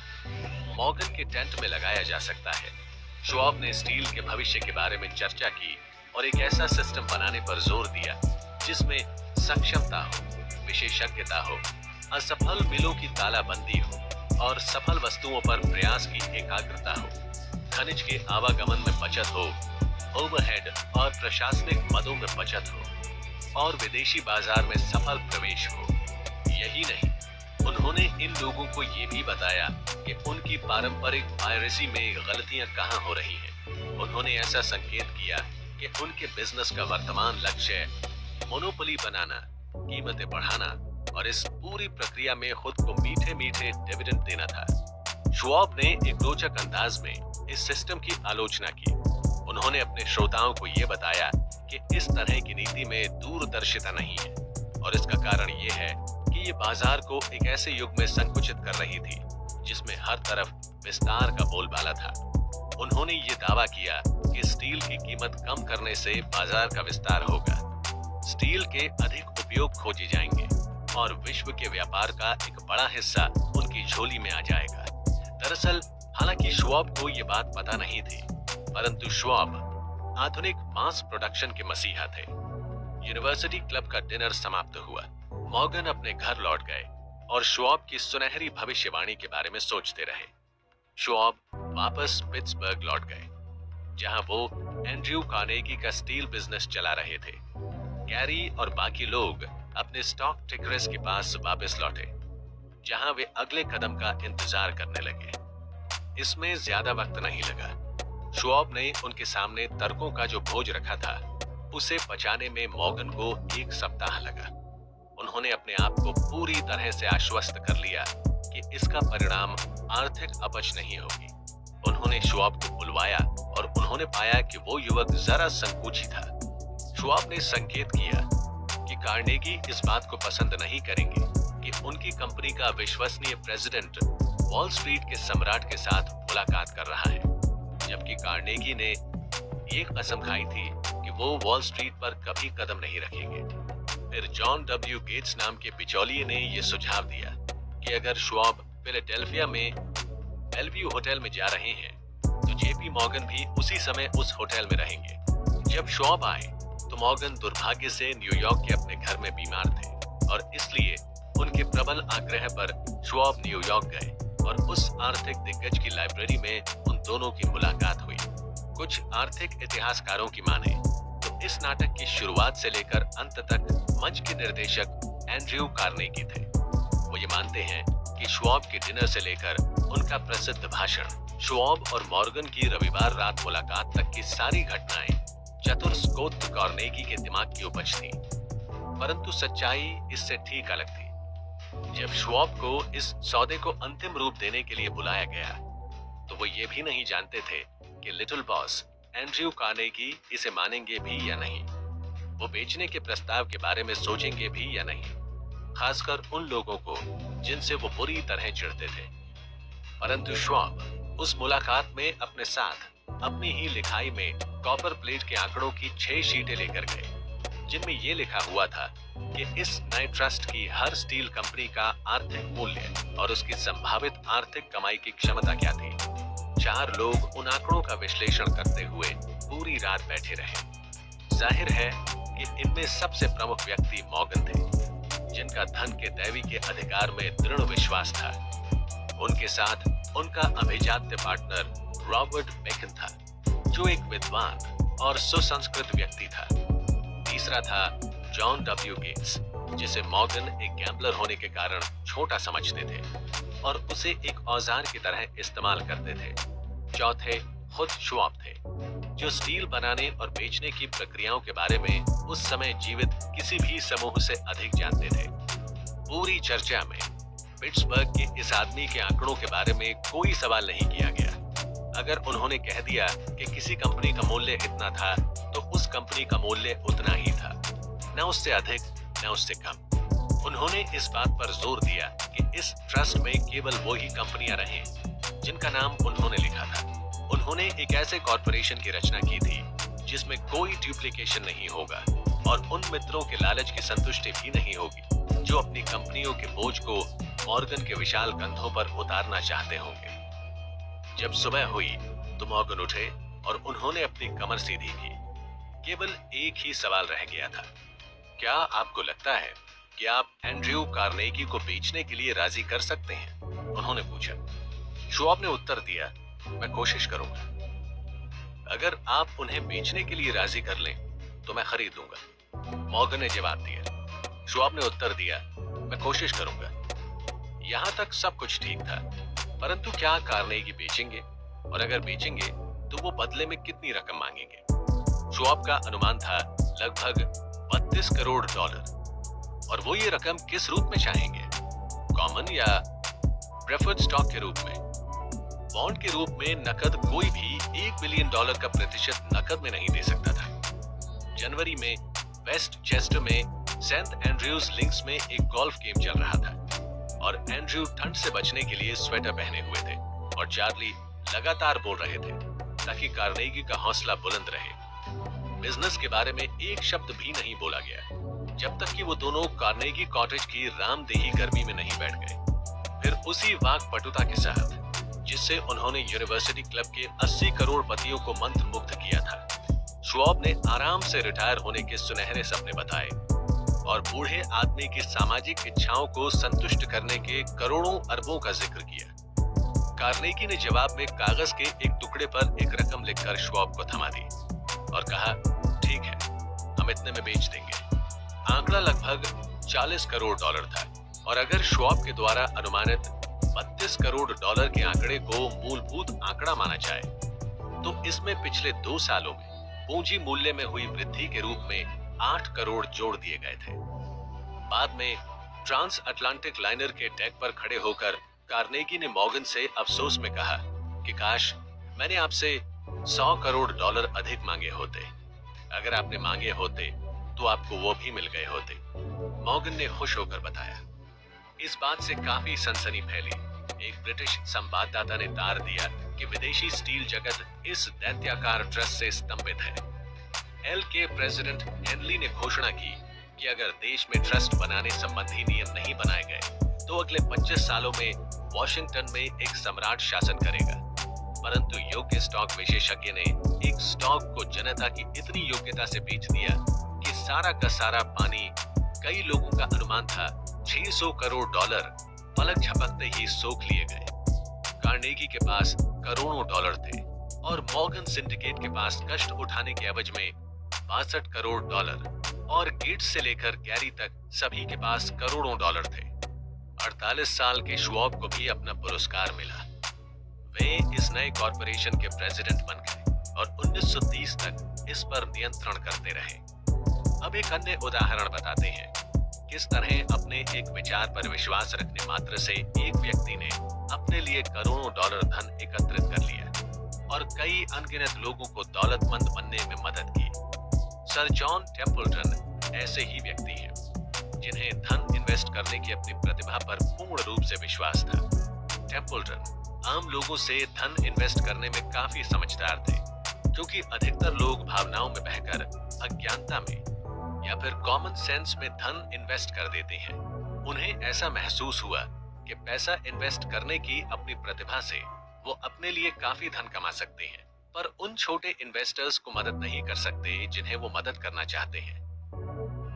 मॉर्गन के टेंट में लगाया जा सकता है। श्वाब ने स्टील के भविष्य के बारे में चर्चा की और एक ऐसा सिस्टम बनाने पर जोर दिया जिसमें सक्षमता हो, विशेषज्ञता हो, असफल मिलों की तालाबंदी हो और सफल वस्तुओं पर प्रयास की एकाग्रता हो, खनिज के आवागमन में बचत हो, ओवरहेड और प्रशासनिक मदों में बचत हो और विदेशी बाजार में सफल प्रवेश हो। यही नहीं, उन्होंने इन लोगों को ये भी बताया कि उनकी पारंपरिक पायरेसी में गलतियां कहां हो रही हैं। उन्होंने ऐसा संकेत किया कि उनके बिजनेस का वर्तमान लक्ष्य मोनोपोली बनाना, कीमतें बढ़ाना और इस पूरी प्रक्रिया में खुद को मीठे मीठे डिविडेंड देना था। श्वाब ने एक रोचक अंदाज में इस सिस्टम की आलोचना की। उन्होंने अपने श्रोताओं को यह बताया कि इस तरह की नीति में दूरदर्शिता नहीं है और इसका कारण यह है कि ये बाजार को एक ऐसे युग में संकुचित कर रही थी जिसमें हर तरफ विस्तार का बोलबाला था। उन्होंने ये दावा किया कि स्टील की कीमत कम करने से बाजार का विस्तार होगा, स्टील के अधिक उपयोग खोजे जाएंगे और विश्व के व्यापार का एक बड़ा हिस्सा उनकी झोली में आ जाएगा। दरअसल हालांकि श्वाब को ये बात पता नहीं थी, परंतु श्वाब आधुनिक मास प्रोडक्शन के मसीहा थे। यूनिवर्सिटी क्लब का डिनर समाप्त हुआ। मॉर्गन अपने घर लौट गए और श्वाब की सुनहरी भविष्यवाणी के बारे में सोचते रहे। श्वाब वापस पिट्सबर्ग लौट गए, जहां वो एंड्रयू कार्नेगी का स्टील बिजनेस चला रहे थे। कैरी और बाकी लोग अपने स्टॉक टिकरस के पास वापस लौटे, जहां वे अगले कदम का इंतजार करने लगे। इसमें ज्यादा वक्त नहीं लगा। श्वाब ने उनके सामने तर्कों का जो बोझ रखा था, उसे पचाने में मॉर्गन को 1 सप्ताह लगा। उन्होंने अपने आप को पूरी तरह से आश्वस्त कर लिया कि इसका परिणाम आर्थिक अपच नहीं होगी। उन्होंने श्वाब को बुलवाया और उन्होंने पाया कि वो युवक जरा संकोची था। श्वाब ने संकेत किया कि कार्नेगी इस बात को पसंद नहीं करेंगे कि उनकी कंपनी का विश्वसनीय प्रेसिडेंट वॉल स्ट्रीट के सम्राट के साथ मुलाकात कर रहा है, जबकि कार्नेगी ने ये कसम खाई थी कि वो वॉल स्ट्रीट पर कभी कदम नहीं रखेंगे। फिर जॉन डब्ल्यू गेट्स नाम के बिचौलिए ने यह सुझाव दिया कि अगर श्वाब फिलाडेल्फिया में बेलव्यू होटल में जा रहे हैं तो जेपी मॉर्गन भी उसी समय उस होटल में रहेंगे। जब श्वाब आए तो मॉर्गन दुर्भाग्य से न्यूयॉर्क के अपने घर में बीमार थे और इसलिए उनके प्रबल आग्रह पर श्वाब न्यूयॉर्क गए और उस आर्थिक दिग्गज की लाइब्रेरी में उन दोनों की मुलाकात हुई। कुछ आर्थिक इतिहासकारों की माने तो इस नाटक की शुरुआत से लेकर अंत तक मंच के निर्देशक एंड्रयू कार्नेगी थे। वो ये मानते हैं कि श्वाब के डिनर से लेकर उनका प्रसिद्ध भाषण, श्वाब और मॉर्गन की रविवार रात मुलाकात तक की सारी घटनाएं चतुर स्कॉट कार्नेगी के दिमाग की उपज थी। परंतु सच्चाई इससे ठीक अलग थी। जब श्वाब को इस सौदे को अंतिम रूप देने के लिए बुलाया गया, तो वो ये भी नहीं जानते थे कि लिटिल बॉस एंड्रयू कार्नेगी इसे मानेंगे भी या नहीं, वो बेचने के प्रस्ताव के बारे में सोचेंगे भी या नहीं, खासकर उन लोगों को जिनसे वो बुरी तरह चिढ़ते थे। परंतु श्वाब उस मुलाकात में अपने साथ अपनी ही लिखाई में कॉपर प्लेट के आंकड़ों की 6 शीटें लेकर गए, जिनमें ये लिखा हुआ था कि इस नए ट्रस्ट की हर स्टील कंपनी का आर्थिक मूल्य और उसकी संभावित आर्थिक कमाई की क्षमता क्या थी। 4 लोग उन आंकड़ों का विश्लेषण करते हुए पूरी रात बैठे रहे। जाहिर है कि इनमें सबसे प्रमुख व्यक्ति मॉर्गन थे, जिनका धन के दैवी के अधिकार में दृढ़ विश्वास था। उनके साथ उनका अभिजात्य पार्टनर रॉबर्ट बेकन था, जो एक विद्वान और सुसंस्कृत व्यक्ति था। तीसरा था जॉन डब्ल्यू गेट्स, जिसे मॉर्गन एक गैम्बलर होने के कारण छोटा समझते थे और उसे एक औजार की तरह इस्तेमाल करते थे। चौथे खुद श्वाब थे, जो स्टील बनाने और बेचने की प्रक्रियाओं के बारे में उस समय जीवित किसी भी समूह से अधिक जानते थे। पूरी चर्चा में पिट्सबर्ग के इस आदमी के आंकड़ों के बारे में कोई सवाल नहीं किया गया। अगर उन्होंने कह दिया कि किसी कंपनी का मूल्य इतना था, तो उस कंपनी का मूल्य उतना ही था, न उससे अधिक न उससे कम। उन्होंने इस बात पर जोर दिया कि इस ट्रस्ट में केवल वो ही कंपनियां रहें जिनका नाम उन्होंने लिखा था। उन्होंने एक ऐसे कॉर्पोरेशन की रचना की थी जिसमें कोई डुप्लीकेशन नहीं होगा और उन मित्रों के लालच की संतुष्टि भी नहीं होगी जो अपनी कंपनियों के बोझ को मॉर्गन के विशाल कंधों पर उतारना चाहते होंगे। जब सुबह हुई तो मॉर्गन उठे और उन्होंने अपनी कमर सीधी की। केवल एक ही सवाल रह गया था, क्या आपको लगता है कि आप एंड्रयू कार्नेगी को बेचने के लिए राजी कर सकते हैं? उन्होंने पूछा। श्वाब ने उत्तर दिया, मैं कोशिश करूंगा। अगर आप उन्हें बेचने के लिए राजी कर लें तो मैं खरीद लूंगा, मॉर्गन ने जवाब दिया। श्वाब ने उत्तर दिया, मैं कोशिश करूंगा। यहां तक सब कुछ ठीक था, परंतु क्या कार्नेगी बेचेंगे, और अगर बेचेंगे तो वो बदले में कितनी रकम मांगेंगे? श्वाब का अनुमान था लगभग 32 करोड़ डॉलर, और वो ये रकम किस रूप में चाहेंगे? कॉमन या प्रेफर्ड स्टॉक के रूप में? बॉन्ड के रूप में नकद कोई भी $1 बिलियन का प्रतिशत नकद में नहीं दे सकता था। जनवरी में वेस्ट चेस्टर में सेंट एंड्रयूज लिंक्स में एक गोल्फ गेम चल रहा था और एंड्रयू ठंड से बचने के लिए स्वेटर पहने हुए थे और चार्ली लगातार बोल रहे थे ताकि कार्नेगी का हौसला बुलंद रहे। बिजनेस के बारे में एक शब्द भी नहीं बोला गया जब तक कि वो दोनों कार्नेगी कॉटेज की रामदेही गर्मी में नहीं बैठ गए। फिर उसी वाक्पटुता के साथ जिससे उन्होंने यूनिवर्सिटी क्लब के 80 करोड़ पतियों को मंत्र मुग्ध किया था, श्वाब ने आराम से रिटायर होने के सुनहरे सपने बताए और बूढ़े आदमी की सामाजिक इच्छाओं को संतुष्ट करने के करोड़ों अरबों का जिक्र किया। कार्नेगी ने जवाब में कागज के एक टुकड़े पर एक रकम लिखकर श्वाब को थमा दी और कहा, ठीक है, हम इतने में बेच देंगे। आंकड़ा लगभग 40 करोड़ डॉलर था और अगर श्वाब के द्वारा अनुमानित 32 करोड़ डॉलर के आंकड़े को मूलभूत आंकड़ा माना जाए तो इसमें पिछले 2 सालों में पूंजी मूल्य में हुई वृद्धि के रूप में 8 करोड़ जोड़ दिए गए थे। बाद में ट्रांस अटलांटिक लाइनर के डेक पर खड़े होकर कार्नेगी ने मॉर्गन से अफसोस में कहा कि काश मैंने आपसे 100 करोड़ डॉलर अधिक मांगे होते। अगर आपने मांगे होते तो आपको वो भी मिल गए होते। मॉर्गन ने खुश होकर बताया। इस बात से काफी सनसनी फैली। एक ब्रिटिश संवाददाता ने तार दिया कि विदेशी स्टील जगत इस दैत्याकार ट्रस्ट से स्तंभित है। एल के प्रेसिडेंट हेनली ने घोषणा की कि अगर देश में ट्रस्ट बनाने संबंधी नियम नहीं बनाए गए तो अगले 25 सालों में वॉशिंगटन में एक सम्राट शासन करेगा। परंतु योग्य स्टॉक विशेषज्ञ ने एक स्टॉक को जनता की इतनी योग्यता से बेच दिया कि सारा का सारा पानी, कई लोगों का अनुमान था 600 करोड़ डॉलर, पलक झपकते ही सोख लिए गए। कार्नेगी के पास करोड़ों डॉलर थे और मॉर्गन सिंडिकेट के पास कष्ट उठाने के एवज में 62 करोड़ डॉलर और गेट्स से लेकर गैरी तक सभी के पास करोड़ों डॉलर थे। 48 साल के श्वाब को भी अपना पुरस्कार मिला। वे इस नए कॉरपोरेशन के प्रेसिडेंट बन गए और 1930 तक इस पर नियंत्रण करते रहे। अब एक अन्य उदाहरण बताते हैं किस तरह अपने एक विचार पर विश्वास रखने मात्र से एक व्यक्ति ने अपने लिए करोड़ों डॉलर धन एकत्रित कर लिया और कई अनगिनत लोगों को दौलतमंद बनने में मदद की। सर जॉन टेम्पल्टन ऐसे ही व्यक्ति हैं जिन्हें धन इन्वेस्ट करने की अपनी प्रतिभा पर पूर्ण रूप से विश्वास था। टेम्पल्टन आम लोगों से धन इन्वेस्ट करने में काफी समझदार थे, क्योंकि अधिकतर लोग भावनाओं में बहकर अज्ञानता में या फिर कॉमन सेंस में धन इन्वेस्ट कर देते हैं। उन्हें ऐसा महसूस हुआ कि पैसा इन्वेस्ट करने की अपनी प्रतिभा से वो अपने लिए काफी धन कमा सकते हैं, पर उन छोटे इन्वेस्टर्स को मदद नहीं कर सकते जिन्हें वो मदद करना चाहते हैं।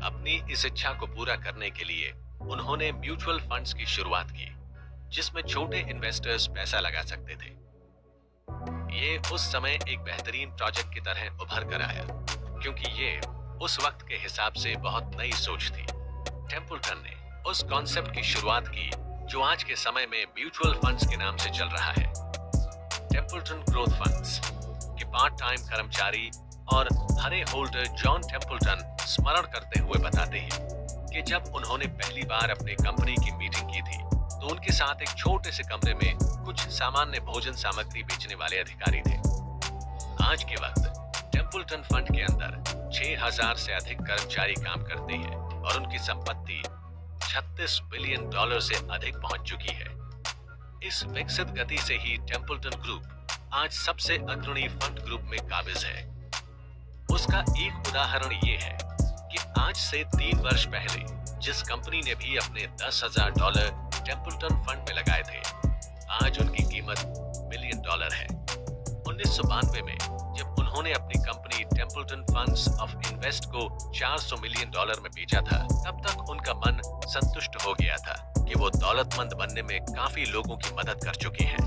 अपनी इस इच्छा को पूरा करने के लिए उन्होंने म्यूचुअल फंड्स की शुरुआत की, जिसमें छोटे इन्वेस्टर्स पैसा लगा सकते थे। ये उस समय एक बेहतरीन प्रोजेक्ट की तरह उभर कर आया, क्योंकि ये उस वक्त के हिसाब से बहुत नई सोच थी। टेम्पल्टन ने उस कॉन्सेप्ट की शुरुआत की जो आज के समय में म्यूचुअल फंड्स के नाम से चल रहा है। टेम्पल्टन ग्रोथ फंड्स के पार्ट टाइम कर्मचारी और हरे होल्डर जॉन टेम्पल्टन स्मरण करते हुए बताते हैं कि जब उन्होंने पहली बार अपनी कंपनी की मीटिंग की थी तो उनके साथ एक छोटे से कमरे में कुछ सामान्य भोजन सामग्री बेचने वाले अधिकारी थे। आज के वक्त टेम्पल्टन फंड के अंदर 6000 से अधिक कर्मचारी काम करते हैं और उनकी संपत्ति $36 बिलियन से अधिक पहुंच चुकी है। इस विकसित गति से ही टेम्पल्टन ग्रुप आज सबसे अग्रणी फंड ग्रुप में काबिज है। उसका एक उदाहरण ये है कि आज से 3 वर्ष पहले जिस कंपनी ने भी अपने $10,000 टेम्पल्टन फंड में लगाए थे, आज उनकी कीमत $1 बिलियन है। 1992 में जब उन्होंने अपनी company Templeton funds of invest को $400 मिलियन में बेचा था, तब तक उनका मन संतुष्ट हो गया था कि वो दौलतमंद बनने में काफी लोगों की मदद कर चुके हैं।